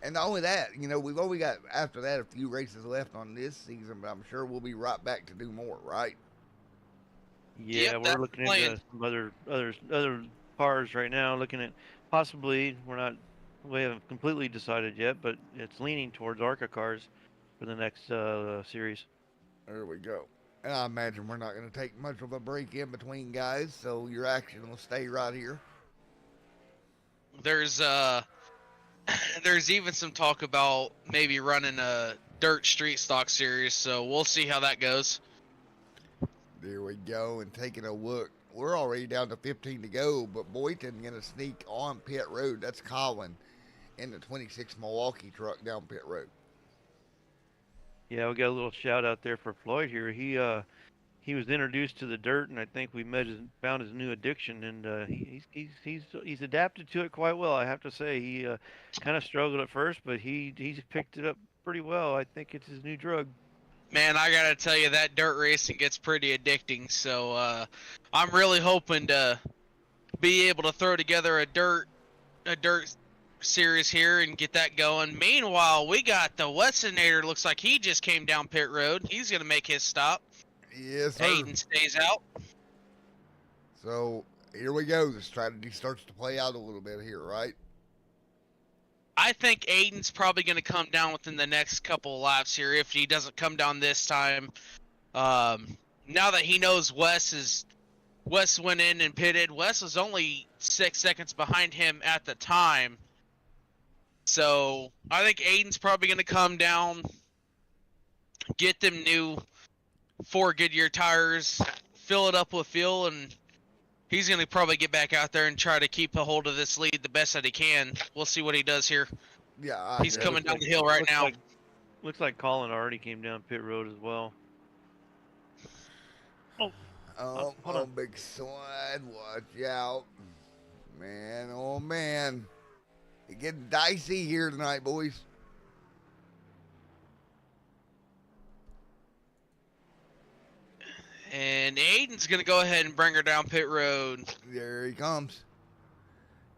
And not only that, we've only got after that a few races left on this season, but I'm sure we'll be right back to do more, right? Yeah, Yep, we're that's looking the plan. into some other cars right now. Looking at possibly we haven't completely decided yet, but it's leaning towards ARCA cars for the next series. There we go. And I imagine we're not going to take much of a break in between, guys, so your action will stay right here. There's there's even some talk about maybe running a dirt street stock series, so we'll see how that goes. There we go. And taking a look, we're already down to 15 to go, but Boynton going to sneak on pit road. That's Colin in the 26 Milwaukee truck down pit road. Yeah, we got a little shout out there for Floyd here. He was introduced to the dirt, and I think we found his new addiction, and he's adapted to it quite well. I have to say, he kind of struggled at first, but he's picked it up pretty well. I think it's his new drug. Man, I gotta tell you, that dirt racing gets pretty addicting. So I'm really hoping to be able to throw together a dirt series here and get that going. Meanwhile, we got the Westinator. Looks like he just came down pit road. He's gonna make his stop. Yes, sir. Aiden stays out. So here we go. The strategy starts to play out a little bit here, right? I think Aiden's probably going to come down within the next couple of laps here if he doesn't come down this time. Now that he knows Wes went in and pitted. Wes was only 6 seconds behind him at the time. So I think Aiden's probably going to come down, get them new 4 Goodyear tires, fill it up with fuel, and he's going to probably get back out there and try to keep a hold of this lead the best that he can. We'll see what he does here. Yeah, He's coming down the hill right now. Looks like Colin already came down pit road as well. Oh, hold oh, on. big slide. Watch out. Man, oh, man. It's getting dicey here tonight, boys. And Aiden's going to go ahead and bring her down pit road. There he comes.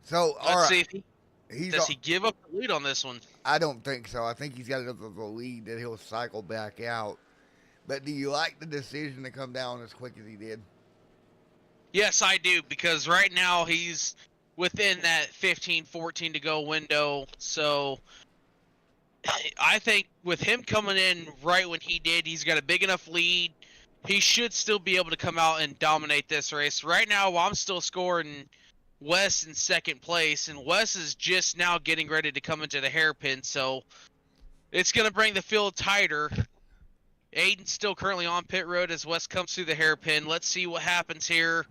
So, all Let's right. see if does he give up the lead on this one? I don't think so. I think he's got enough of a lead that he'll cycle back out. But do you like the decision to come down as quick as he did? Yes, I do, because right now he's within that 15, 14 to go window. So I think with him coming in right when he did, he's got a big enough lead. He should still be able to come out and dominate this race. Right now, I'm still scoring Wes in second place, and Wes is just now getting ready to come into the hairpin, so it's going to bring the field tighter. Aiden's still currently on pit road as Wes comes through the hairpin. Let's see what happens here.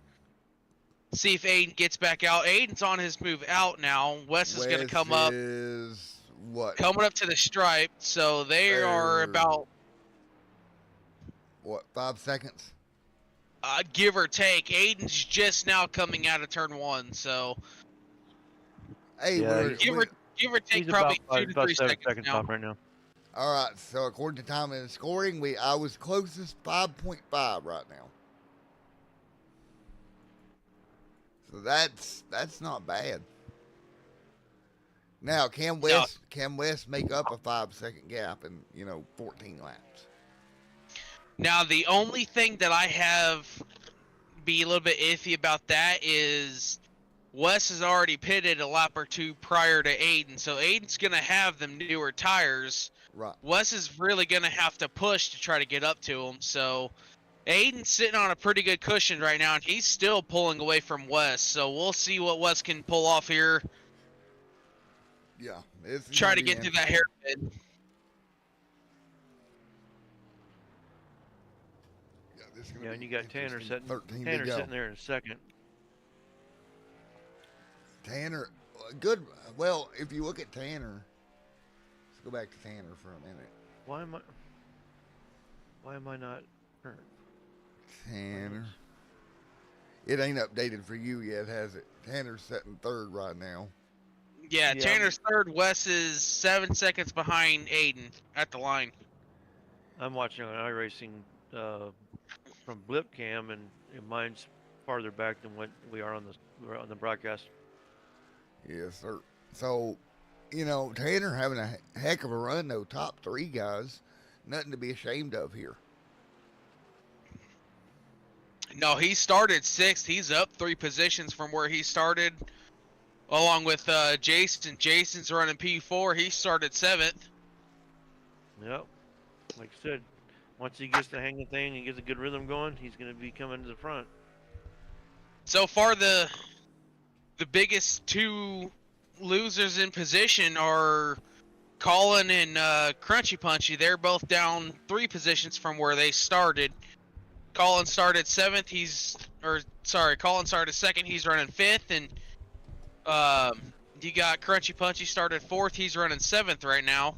See if Aiden gets back out. Aiden's on his move out now. Wes is going to come up. What? Coming up to the stripe, so they are about... What, 5 seconds? Give or take. Aiden's just now coming out of turn 1, so... Hey, Yeah, give or take probably 2 to 3 seconds now. off right now. all right, so according to time and scoring, I was closest 5.5 right now. So that's not bad. Now, can West make up a 5-second gap in 14 laps? Now, the only thing that I have be a little bit iffy about that is Wes has already pitted a lap or 2 prior to Aiden, so Aiden's going to have them newer tires. Right. Wes is really going to have to push to try to get up to him, so Aiden's sitting on a pretty good cushion right now, and he's still pulling away from Wes, so we'll see what Wes can pull off here. Yeah. Try to get through that hairpin. Yeah, and you got Tanner sitting sitting there in a second. Tanner, good. Well, if you look at Tanner, let's go back to Tanner for a minute. Why am I not current? Tanner. It ain't updated for you yet, has it? Tanner's sitting third right now. Yeah, Yeah, Tanner's third. Wes is 7 seconds behind Aiden at the line. I'm watching on iRacing from Blip Cam, and mine's farther back than what we are on the broadcast. Yes, sir. So, Tanner having a heck of a run, though. Top three guys. Nothing to be ashamed of here. No, he started sixth. He's up 3 positions from where he started, along with Jason. Jason's running P4. He started 7th. Yep. Like I said, once he gets the hang of the thing and gets a good rhythm going, he's going to be coming to the front. So far, the biggest 2 losers in position are Colin and Crunchy Punchy. They're both down 3 positions from where they started. Colin started 7th. Colin started 2nd. He's running 5th, and you got Crunchy Punchy started 4th. He's running 7th right now.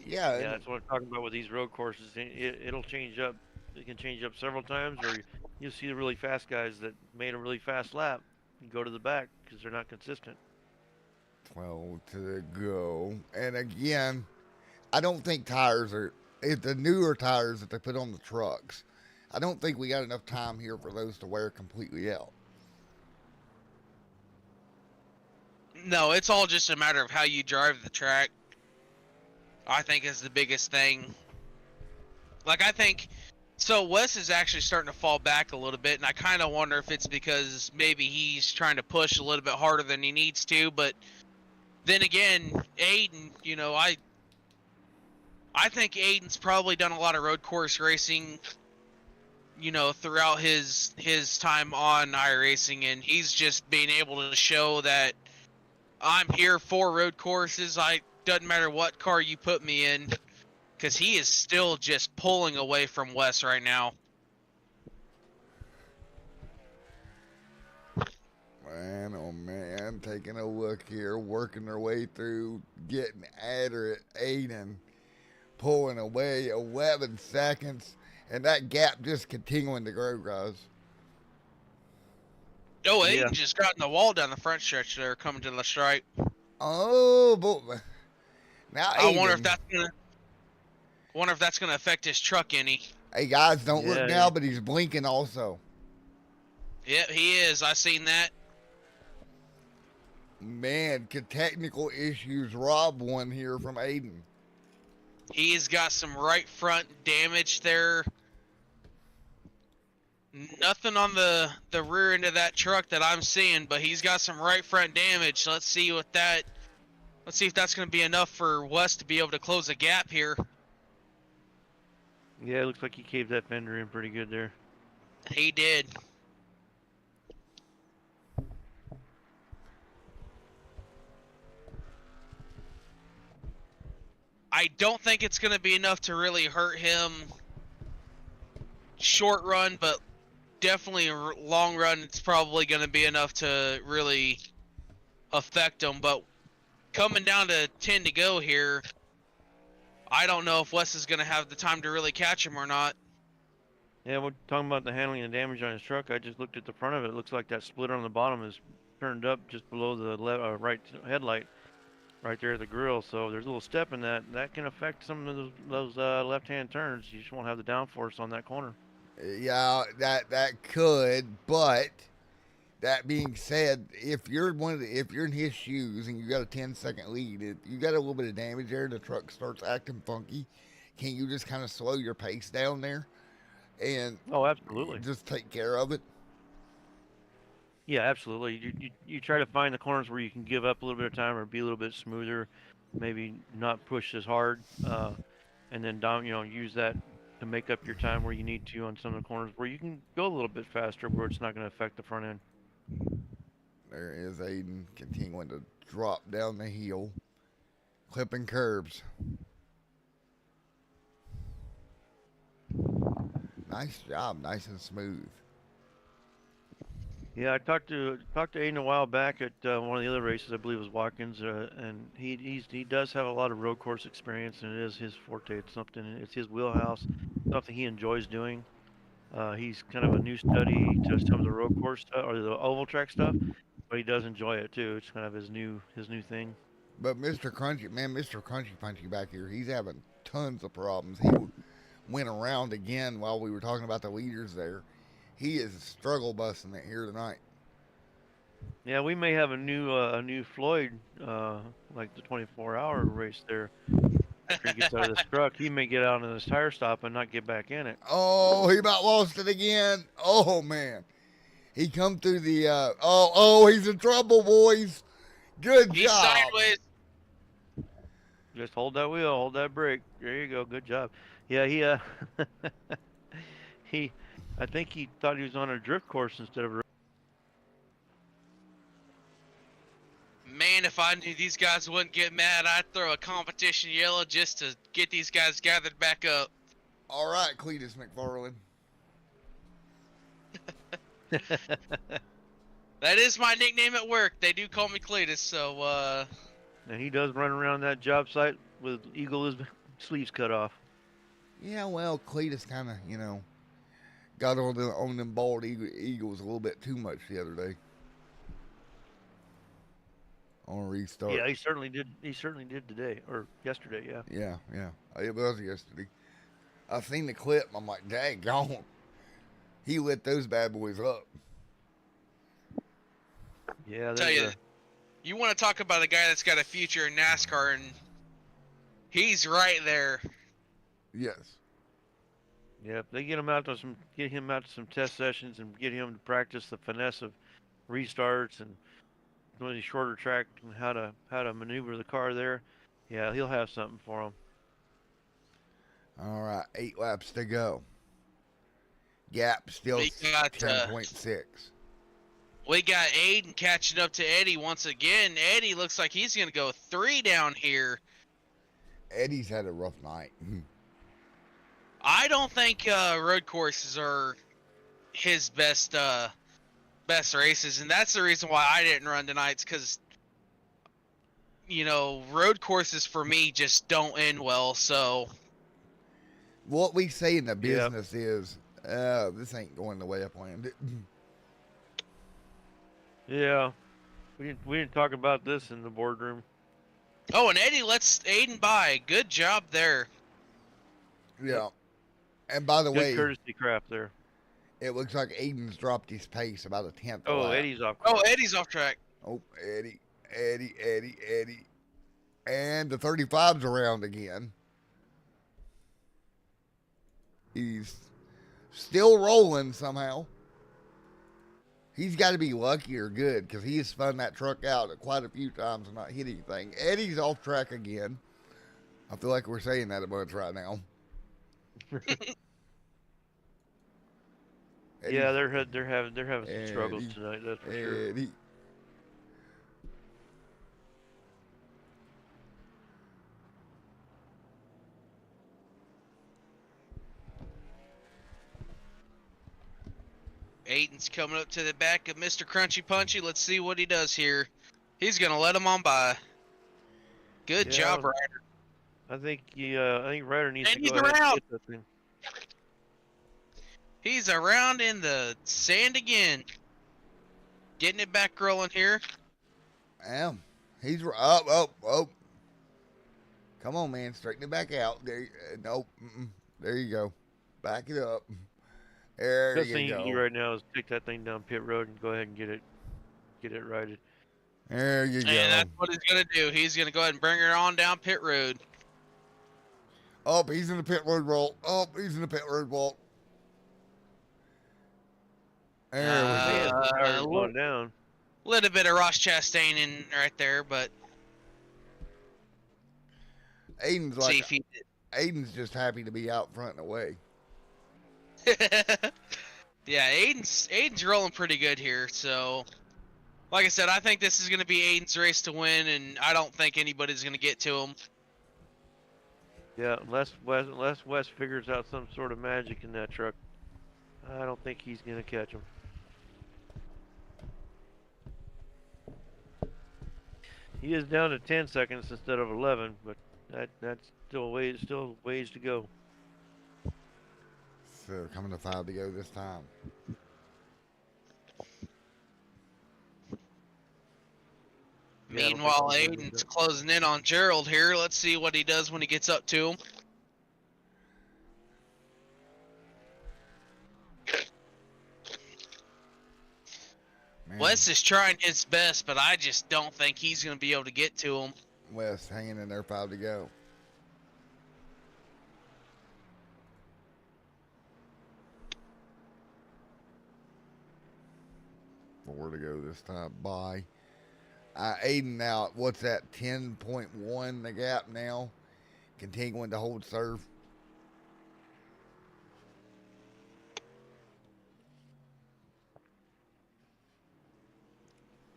Yeah. Yeah, that's what I'm talking about with these road courses. It'll change up. It can change up several times, or you'll see the really fast guys that made a really fast lap go to the back because they're not consistent. 12 to go. And again, I don't think tires are, if the newer tires that they put on the trucks, I don't think we got enough time here for those to wear completely out. No, it's all just a matter of how you drive the track. I think is the biggest thing. So Wes is actually starting to fall back a little bit, and I kind of wonder if it's because maybe he's trying to push a little bit harder than he needs to. But then again, Aiden, I think Aiden's probably done a lot of road course racing, throughout his time on iRacing, and he's just being able to show that I'm here for road courses. Doesn't matter what car you put me in, because he is still just pulling away from Wes right now. Man, oh man, taking a look here, working their way through, getting at her at Aiden, pulling away 11 seconds, and that gap just continuing to grow, guys. Oh, Aiden Yeah. just got in the wall down the front stretch there, coming to the stripe. Oh, boy. Now Aiden. I wonder if that's gonna affect his truck any. Hey, guys, don't Yeah, look now, but he's blinking also. Yep, he is. I seen that. Man, could technical issues rob one here from Aiden? He's got some right front damage there. Nothing on the rear end of that truck that I'm seeing, but he's got some right front damage. Let's see if that's going to be enough for Wes to be able to close a gap here. Yeah, it looks like he caved that fender in pretty good there. He did. I don't think it's going to be enough to really hurt him short run, but definitely long run, it's probably going to be enough to really affect him. But coming down to 10 to go here, I don't know if Wes is going to have the time to really catch him or not. Yeah, we're talking about the handling and damage on his truck. I just looked at the front of it. It looks like that splitter on the bottom is turned up just below the right headlight, right there at the grill. So there's a little step in that. That can affect some of those left-hand turns. You just won't have the downforce on that corner. Yeah, that could, but that being said, if you're in his shoes and you got a 10-second lead, you got a little bit of damage there, and the truck starts acting funky. Can you just kind of slow your pace down there and Oh, absolutely. just take care of it? Yeah, absolutely. You try to find the corners where you can give up a little bit of time or be a little bit smoother, maybe not push as hard, and then use that to make up your time where you need to on some of the corners where you can go a little bit faster where it's not going to affect the front end. There is Aiden continuing to drop down the hill, clipping curbs. Nice job, nice and smooth. Yeah, I talked to Aiden a while back at one of the other races. I believe it was Watkins, and he does have a lot of road course experience, and it is his forte. It's his wheelhouse, something he enjoys doing. He's kind of a new study to some of the road course stuff or the oval track stuff, but he does enjoy it too. It's kind of his new thing. But Mr. Crunchy Punchy back here, he's having tons of problems. He went around again while we were talking about the leaders there. He is struggle busting it here tonight. Yeah, we may have a new Floyd, like the 24-hour race there. After he gets out of this truck, he may get out on this tire stop and not get back in it. Oh, he about lost it again. Oh man, he come through the. Oh, he's in trouble, boys. Good He's job. sideways. Just hold that wheel, hold that brake. There you go. Good job. Yeah, he, I think he thought he was on a drift course instead of a. Man, if I knew these guys wouldn't get mad, I'd throw a competition yellow just to get these guys gathered back up. All right, Cletus McFarland. That is my nickname at work. They do call me Cletus, so And he does run around that job site with his sleeves cut off. Yeah, well, Cletus kind of, got on them bald eagles a little bit too much the other day. On a restart. Yeah, he certainly did. He certainly did today or yesterday. Yeah. Yeah. It was yesterday. I seen the clip. I'm like, dang, gone. He lit those bad boys up. Yeah. I'll tell you, you want to talk about a guy that's got a future in NASCAR, and he's right there. Yes. Yeah, if they get him out to some test sessions and get him to practice the finesse of restarts and doing these shorter track and how to maneuver the car there. Yeah, he'll have something for him. All right, 8 laps to go. Gap still We got 10.6. we got Aiden catching up to Eddie once again. Eddie looks like he's gonna go 3 down here. Eddie's had a rough night. I don't think road courses are his best races, and that's the reason why I didn't run tonight's because road courses for me just don't end well. So What we say in the business is, this ain't going the way I planned it. Yeah, we didn't talk about this in the boardroom. oh, and Eddie lets Aiden by. Good job there. Yeah. And by the Good way, courtesy crap there. it looks like Aiden's dropped his pace about a tenth. Oh, lap. Eddie's off. Oh, Eddie's off track. Oh, Eddie. And the 35's around again. He's still rolling somehow. He's got to be lucky or good because he has spun that truck out quite a few times and not hit anything. Eddie's off track again. I feel like we're saying that a bunch right now. Yeah, they're having some struggles tonight. That's for sure. Eddie. Aiden's coming up to the back of Mr. Crunchy Punchy. Let's see what he does here. He's gonna let him on by. Good job, Ryder. I think Ryder needs And to go he's ahead and around. get that thing. He's around in the sand again. Getting it back rolling here. Well, he's up. Come on, man, straighten it back out. There, nope. There you go. Back it up. There Best you thing you go. can do right now is take that thing down pit road and go ahead and get it righted. There you go. And that's what he's gonna do. He's gonna go ahead and bring her on down pit road. Oh, he's in the pit road vault. Oh, he's in the pit road vault. There we go. Tires going down. Little bit of Ross Chastain in right there, but Aiden's see like, if he Aiden's just happy to be out front and away. yeah, Aiden's rolling pretty good here. So, like I said, I think this is going to be Aiden's race to win, and I don't think anybody's going to get to him. Yeah, unless Wes figures out some sort of magic in that truck, I don't think he's gonna catch him. He is down to 10 seconds instead of 11, but that's still ways to go. So coming to 5 to go this time. Yeah, I don't think Meanwhile, he's gonna do Aiden's that. closing in on Gerald here. Let's see what he does when he gets up to him. Man, Wes is trying his best, but I just don't think he's going to be able to get to him. West hanging in there, 5 to go. Four to go this time. Bye. Aiden now, what's that? 10.1 the gap now. Continuing to hold serve.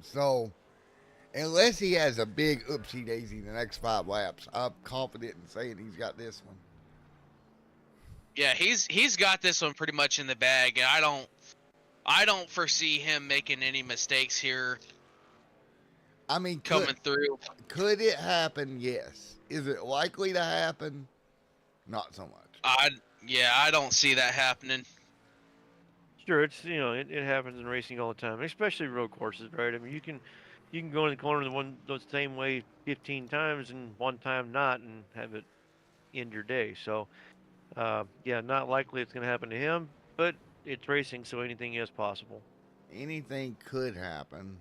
So, unless he has a big oopsie daisy the next 5 laps, I'm confident in saying he's got this one. Yeah, he's got this one pretty much in the bag, and I don't foresee him making any mistakes here I mean, coming through. could it happen? Yes. Is it likely to happen? Not so much. I don't see that happening. Sure, it's it happens in racing all the time, especially road courses, right? I mean, you can go in the corner the same way 15 times and one time not, and have it end your day. So, yeah, not likely it's going to happen to him, but it's racing, so anything is possible. Anything could happen,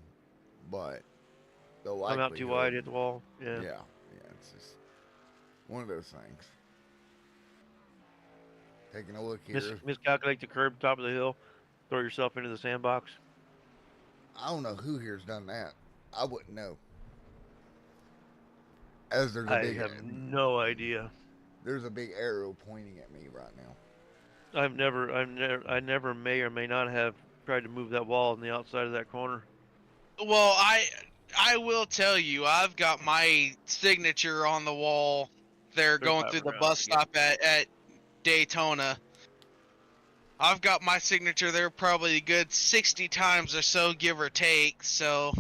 but the Come out too wide, likelihood. hit the wall. Yeah, Yeah. it's just one of those things. Taking a look here. Miscalculate the curb, top of the hill, throw yourself into the sandbox. I don't know who here's done that. I wouldn't know. As I have no idea. there's a big arrow pointing at me right now. I never may or may not have tried to move that wall on the outside of that corner. Well, I will tell you, I've got my signature on the wall there going 35 through the around, bus yeah. stop at Daytona. I've got my signature there probably a good 60 times or so, give or take. So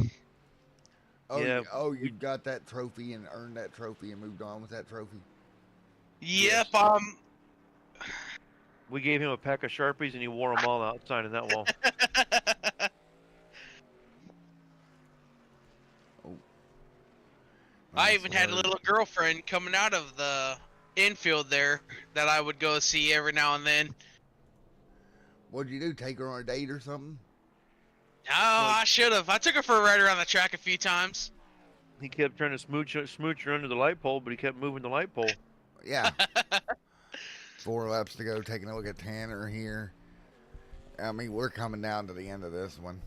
Oh, Yeah, you got that trophy and earned that trophy and moved on with that trophy. yep, we gave him a pack of Sharpies and he wore them all outside in that wall. Oh, I nice even had a work. little girlfriend coming out of the infield there that I would go see every now and then. What'd you do? Take her on a date or something? Oh, I should have. I took her for a ride around the track a few times. He kept trying to smooch her under the light pole, but he kept moving the light pole. Yeah. 4 laps to go. Taking a look at Tanner here. I mean, we're coming down to the end of this one.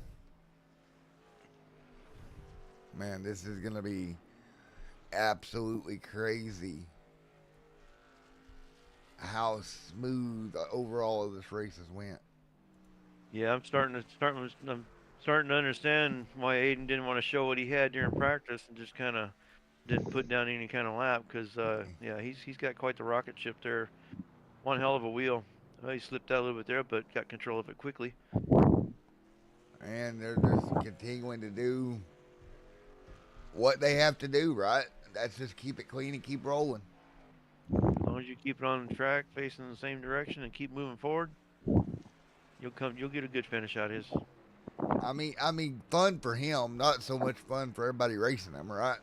Man, this is going to be absolutely crazy how smooth overall of this race has went. Yeah, I'm starting to understand why Aiden didn't want to show what he had during practice and just kind of didn't put down any kind of lap because yeah, he's got quite the rocket ship there. One hell of a wheel. He slipped out a little bit there, but got control of it quickly. And they're just continuing to do what they have to do, right? That's just keep it clean and keep rolling. As long as you keep it on the track, facing the same direction, and keep moving forward, you'll get a good finish out of his. I mean, fun for him, not so much fun for everybody racing him, right?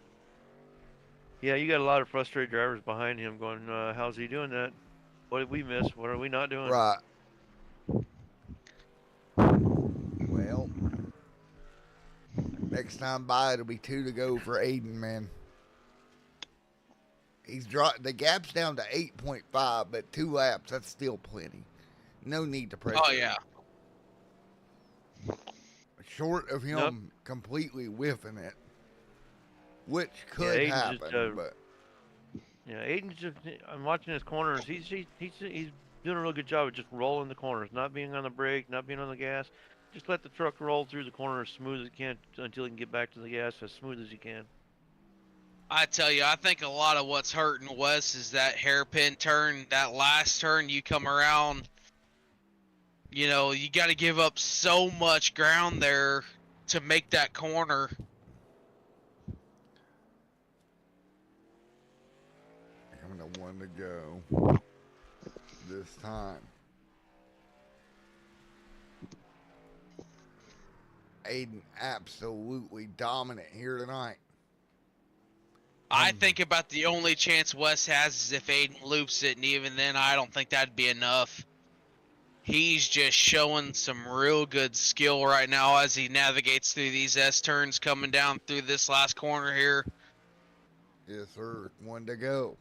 Yeah, you got a lot of frustrated drivers behind him going, how's he doing that? What did we miss? What are we not doing? Right. Well, next time by, it'll be 2 to go for Aiden, man. He's dropped, the gap's down to 8.5, but 2 laps, that's still plenty. No need to pressure. Oh yeah. Short of him completely whiffing it, which Yeah, could Aiden's happen, just, but yeah, Aiden's just. I'm watching his corners. He's doing a real good job of just rolling the corners, not being on the brake, not being on the gas. Just let the truck roll through the corner as smooth as it can until he can get back to the gas as smooth as he can. I tell you, I think a lot of what's hurting Wes is that hairpin turn, that last turn you come around. You know, you got to give up so much ground there to make that corner. coming to 1 to go this time. Aiden absolutely dominant here tonight. I think about the only chance Wes has is if Aiden loops it, and even then, I don't think that'd be enough. He's just showing some real good skill right now as he navigates through these S-turns coming down through this last corner here. Yes, sir. One to go.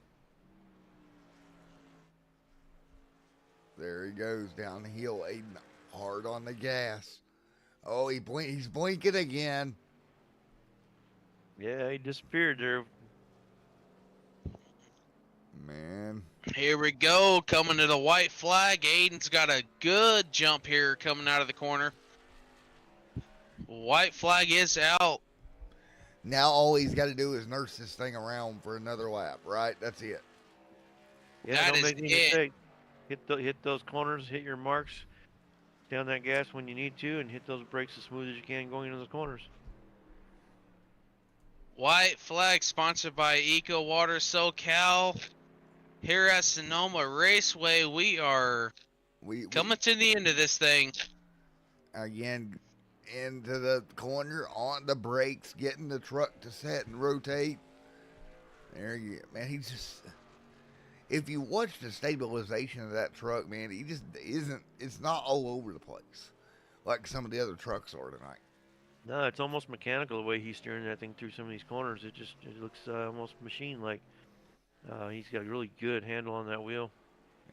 There he goes down the hill. Aiden hard on the gas. Oh, he's blinking again. Yeah, he disappeared there. Man. Here we go, coming to the white flag. Aiden's got a good jump here coming out of the corner. White flag is out. Now all he's got to do is nurse this thing around for another lap, right? That's it. Yeah, That don't is make any it. mistake. Hit those corners, hit your marks, down that gas when you need to, and hit those brakes as smooth as you can going into those corners. White flag sponsored by Eco Water SoCal. Here at Sonoma Raceway, we are coming to the end of this thing. Again, into the corner, on the brakes, getting the truck to set and rotate. There you go. Man, he just... If you watch the stabilization of that truck, man, he just isn't... It's not all over the place like some of the other trucks are tonight. No, it's almost mechanical the way he's steering that thing through some of these corners. It looks almost machine-like. He's got a really good handle on that wheel.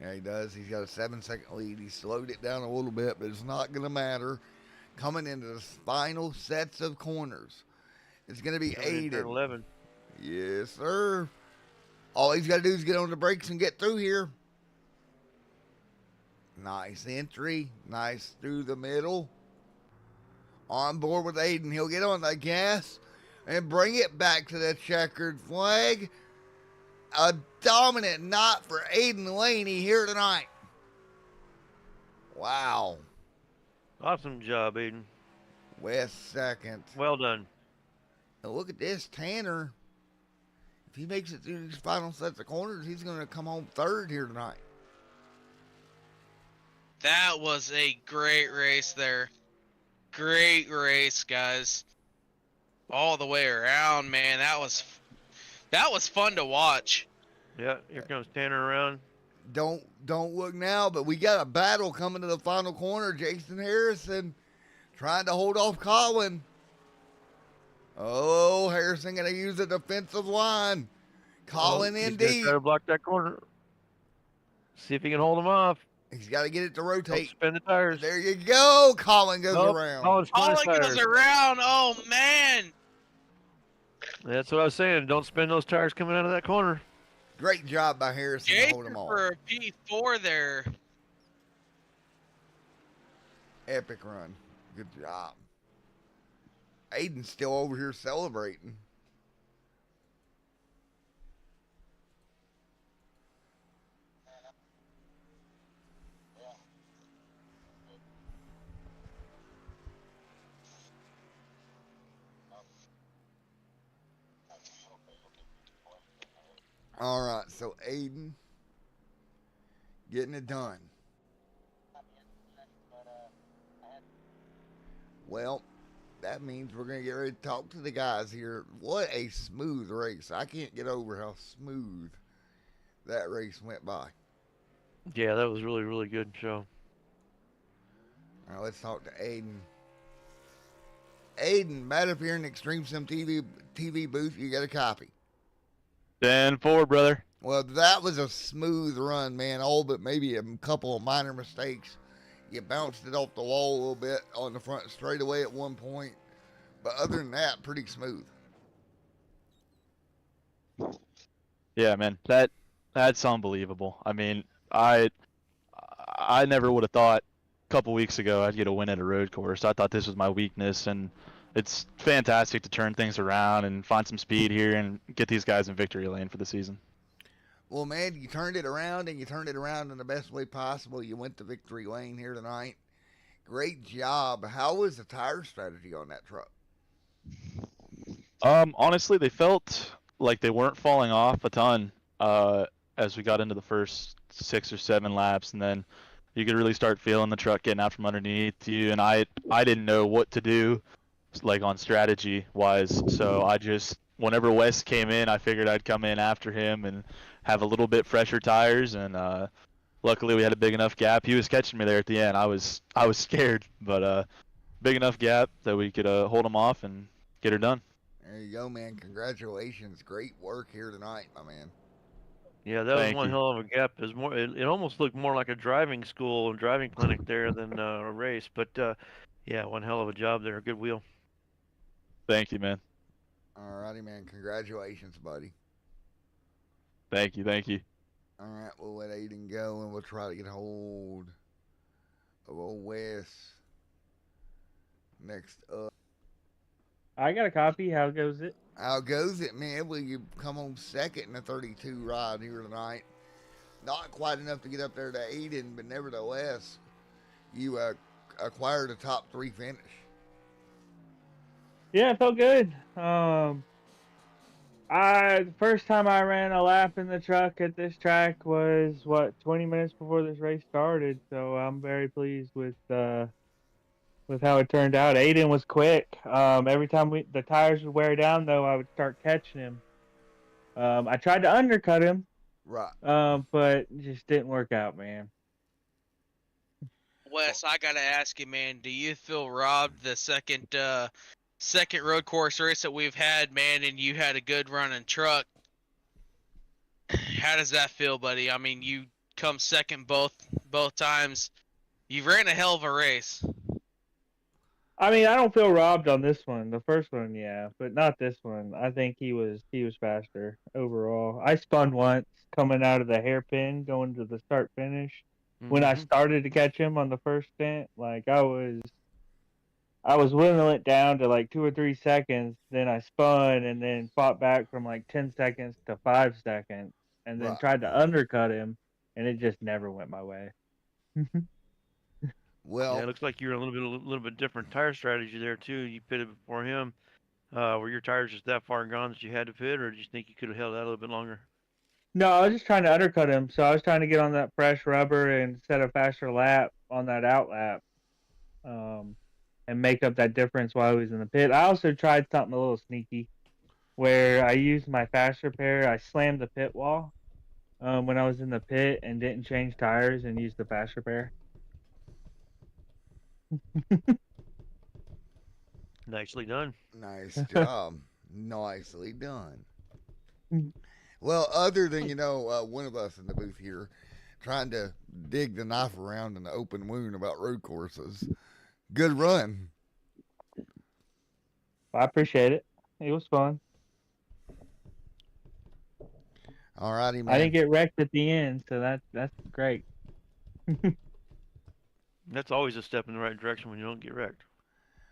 Yeah, he does. He's got a 7-second lead. He slowed it down a little bit, but it's not going to matter. Coming into the final sets of corners, it's going to be Aiden. 11. Yes, sir. All he's got to do is get on the brakes and get through here. Nice entry. Nice through the middle. On board with Aiden. He'll get on the gas and bring it back to the checkered flag. A dominant night for Aiden Laney here tonight. Wow. Awesome job, Aiden. West second. Well done. And look at this, Tanner. If he makes it through these final sets of corners, he's going to come home third here tonight. That was a great race there. Great race, guys. All the way around, man. That was fun to watch. Yeah, here comes Tanner around. Don't look now, but we got a battle coming to the final corner. Jason Harrison trying to hold off Colin. Oh, Harrison going to use a defensive line. Colin He's indeed. gonna try to block that corner. See if he can hold him off. He's got to get it to Don't rotate. spin the tires. There you go. Colin goes around. Colin's spinning All it tires. goes around. Oh, man. That's what I was saying. Don't spin those tires coming out of that corner. Great job by Harrison to hold Jason them all. for a P4 there. Epic run. Good job. Aiden's still over here celebrating. All right, so Aiden getting it done. Well, that means we're going to get ready to talk to the guys here. What a smooth race. I can't get over how smooth that race went by. Yeah, that was really, really good show. All right, let's talk to Aiden. Aiden, Matt up here in the Extreme Sim TV booth. You got a copy. 10-4, brother. Well, that was a smooth run, man. All but maybe a couple of minor mistakes. You bounced it off the wall a little bit on the front straightaway at one point. But other than that, pretty smooth. Yeah, man. That's unbelievable. I mean, I never would have thought a couple weeks ago I'd get a win at a road course. I thought this was my weakness, and it's fantastic to turn things around and find some speed here and get these guys in victory lane for the season. Well, man, you turned it around, and you turned it around in the best way possible. You went to victory lane here tonight. Great job. How was the tire strategy on that truck? Honestly, they felt like they weren't falling off a ton as we got into the first 6 or 7 laps, and then you could really start feeling the truck getting out from underneath you, and I didn't know what to do like on strategy wise. So I just whenever Wes came in, I figured I'd come in after him and have a little bit fresher tires. And luckily we had a big enough gap. He was catching me there at the end. I was scared, but big enough gap that we could hold him off and get her done. There you go, man. Congratulations. Great work here tonight, my man. Yeah, that was Thank one you. hell of a gap. It was more. It almost looked more like a driving school and driving clinic there than a race. But yeah, one hell of a job there. Good wheel. Thank you, man. Alrighty, man. Congratulations, buddy. Thank you. Thank you. All right, we'll let Aiden go, and we'll try to get hold of old Wes next up. I got a copy. How goes it? How goes it, man? Well, you come home second in the 32 ride here tonight. Not quite enough to get up there to Aiden, but nevertheless, you acquired a top 3 finish. Yeah, it felt good. The first time I ran a lap in the truck at this track was 20 minutes before this race started. So I'm very pleased with how it turned out. Aiden was quick. Every time the tires would wear down, though, I would start catching him. I tried to undercut him, Right. but it just didn't work out, man. Wes, I gotta ask you, man, do you feel robbed the second road course race that we've had, man, and you had a good running truck? How does that feel, buddy? I mean, you come second both times. You ran a hell of a race. I mean, I don't feel robbed on this one. The first one, yeah, but not this one. I think he was faster overall. I spun once coming out of the hairpin, going to the start finish. When I started to catch him on the first stint, like I was whittling it down to like 2 or 3 seconds. Then I spun and then fought back from like 10 seconds to 5 seconds, and then Right. tried to undercut him, and it just never went my way. Well, Yeah, it looks like you're a little bit different tire strategy there too. You pitted before him. Were your tires just that far gone that you had to pit, or do you think you could have held out a little bit longer? No, I was just trying to undercut him. So I was trying to get on that fresh rubber and set a faster lap on that out lap, and make up that difference while I was in the pit. I also tried something a little sneaky, where I used my faster pair. I slammed the pit wall when I was in the pit and didn't change tires and used the faster pair. Nicely done. nice job. Nicely done. Well, other than, one of us in the booth here trying to dig the knife around in the open wound about road courses, good run. I appreciate it. It was fun. Alrighty, man. I didn't get wrecked at the end, so that's great. That's always a step in the right direction when you don't get wrecked.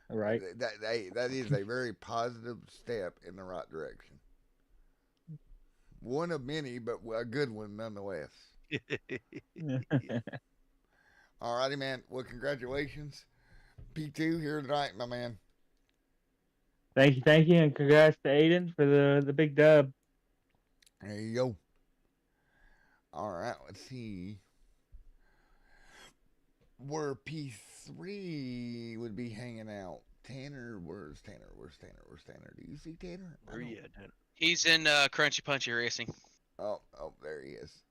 Right. That is a very positive step in the right direction. One of many, but a good one nonetheless. Alrighty, man. Well, congratulations. P2 here tonight, my man. Thank you, and congrats to Aiden for the big dub. There you go. All right, let's see. Where P3 would be hanging out. Tanner, where's Tanner? Do you see Tanner? Where you at, Tanner? He's in Crunchy Punchy Racing. Oh, there he is.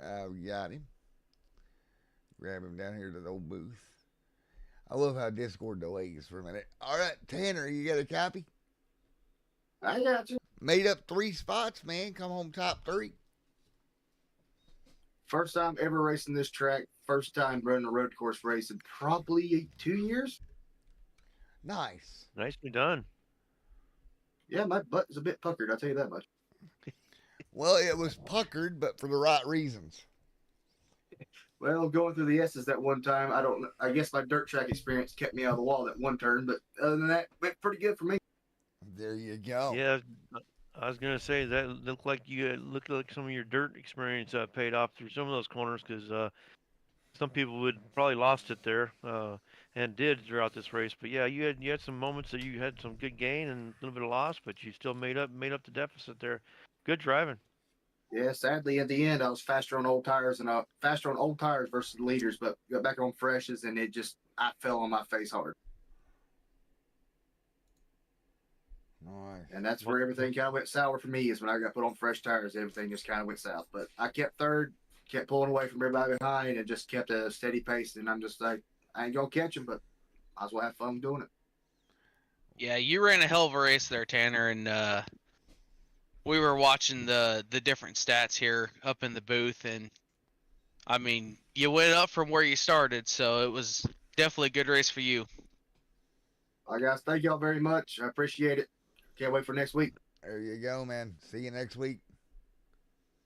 We got him. Grab him down here to the old booth. I love how Discord delays for a minute. All right, Tanner, you got a copy? I got you. Made up 3 spots, man. Come home top 3. First time ever racing this track. First time running a road course race in probably 2 years. Nice. Nicely done. Yeah, my butt is a bit puckered. I'll tell you that much. Well, it was puckered, but for the right reasons. Well, going through the S's that one time, I guess my dirt track experience kept me out of the wall that one turn, but other than that, it went pretty good for me. There you go. Yeah, I was gonna say that looked like some of your dirt experience paid off through some of those corners because some people would probably lost it there and did throughout this race. But yeah, you had some moments that you had some good gain and a little bit of loss, but you still made up the deficit there. Good driving. Yeah, sadly at the end I was faster on old tires and faster on old tires versus the leaders, but got back on freshes and I fell on my face hard. Nice. And that's where everything kind of went sour for me is when I got put on fresh tires, everything just kind of went south. But I kept third, kept pulling away from everybody behind and just kept a steady pace. And I'm just like, I ain't going to catch them, but might as well have fun doing it. Yeah, you ran a hell of a race there, Tanner, and we were watching the different stats here up in the booth, and I mean, you went up from where you started, so it was definitely a good race for you. All right, guys, thank y'all very much. I appreciate it. Can't wait for next week. There you go, man. See you next week.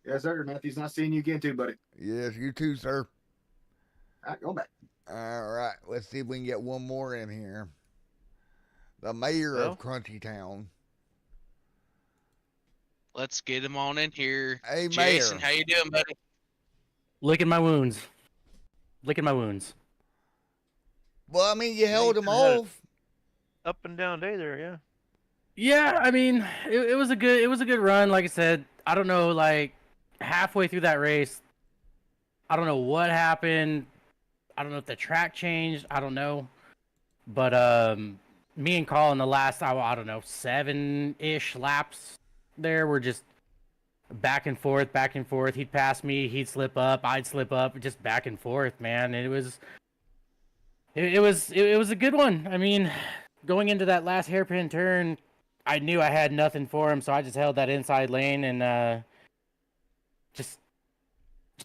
Yes, sir. Matthew's not seeing you again, too, buddy. Yes, you too, sir. All right, go back. All right, let's see if we can get one more in here. The mayor of Crunchy Town. Let's get him on in here. Hey, Jason, Mayor. how you doing, buddy? Licking my wounds. Licking my wounds. Well, I mean, you held him kinda had off. Up and down day there, yeah. Yeah, I mean, it was a good run. Like I said, I don't know, like halfway through that race, I don't know what happened. I don't know if the track changed. I don't know, but me and Colin the last I don't know 7-ish laps there were just back and forth, back and forth. He'd pass me, he'd slip up, I'd slip up, just back and forth, man. And it was a good one. I mean, going into that last hairpin turn, I knew I had nothing for him, so I just held that inside lane and just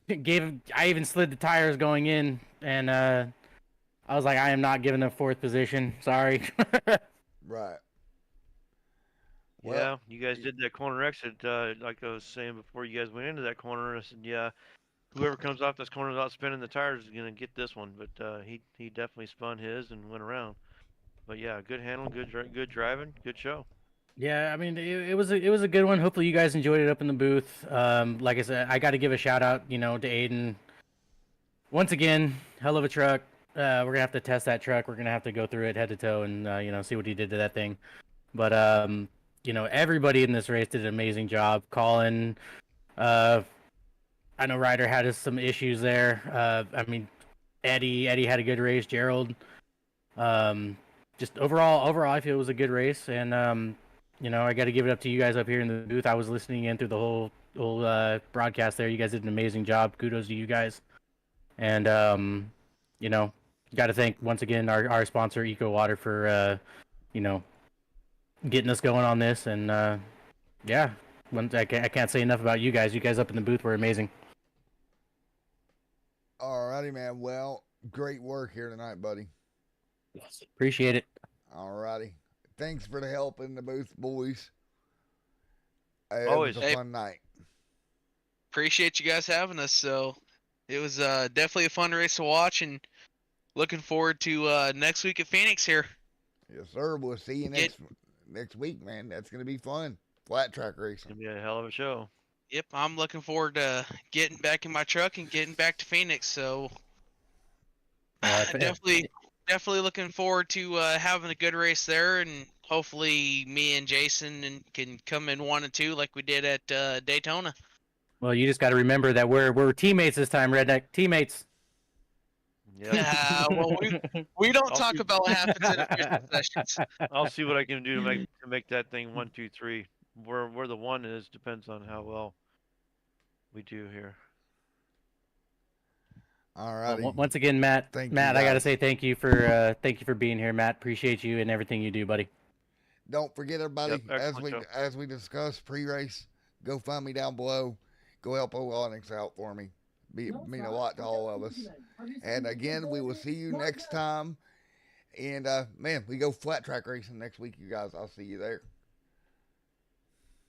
I even slid the tires going in, and I was like, I am not giving them fourth position. Sorry. Right. Yeah, you guys did that corner exit, like I was saying before you guys went into that corner. I said, yeah, whoever comes off this corner without spinning the tires is gonna get this one. But he definitely spun his and went around. But yeah, good handling, good driving, good show. Yeah, I mean, it was a good one. Hopefully, you guys enjoyed it up in the booth. Like I said, I got to give a shout out, to Aiden. Once again, hell of a truck. We're gonna have to test that truck. We're gonna have to go through it head to toe and see what he did to that thing. But everybody in this race did an amazing job. Colin, I know Ryder had some issues there. I mean, Eddie had a good race. Gerald, just overall, I feel it was a good race, and I got to give it up to you guys up here in the booth. I was listening in through the whole broadcast there. You guys did an amazing job. Kudos to you guys. And got to thank once again our sponsor Eco Water for getting us going on this. And I can't say enough about you guys. You guys up in the booth were amazing. Alrighty, man. Well, great work here tonight, buddy. Yes, appreciate it. Alrighty. Thanks for the help in the booth, boys. It Always. was a fun night. Appreciate you guys having us. So it was definitely a fun race to watch, and looking forward to next week at Phoenix here. Yes, sir. We'll see you next week, man. That's gonna be fun. Flat track It's racing. gonna be a hell of a show. Yep, I'm looking forward to getting back in my truck and getting back to Phoenix. So definitely looking forward to having a good race there, and hopefully me and Jason can come in 1 and 2 like we did at Daytona. Well, you just got to remember that we're teammates this time, Redneck. Teammates. Yeah. Well, we don't I'll talk see- about what happens in official sessions. I'll see what I can do to make that thing 1, 2, 3. Where the one is depends on how well we do here. Alrighty. Well, once again, Matt. Thank you, Matt, I got to guys. say thank you for being here, Matt. Appreciate you and everything you do, buddy. Don't forget, everybody, Yep, excellent show. as we discussed pre-race, go find me down below. Go help Onyx out for me. Mean a lot to all of us. And again, we will see you next time. And man, we go flat track racing next week, you guys. I'll see you there.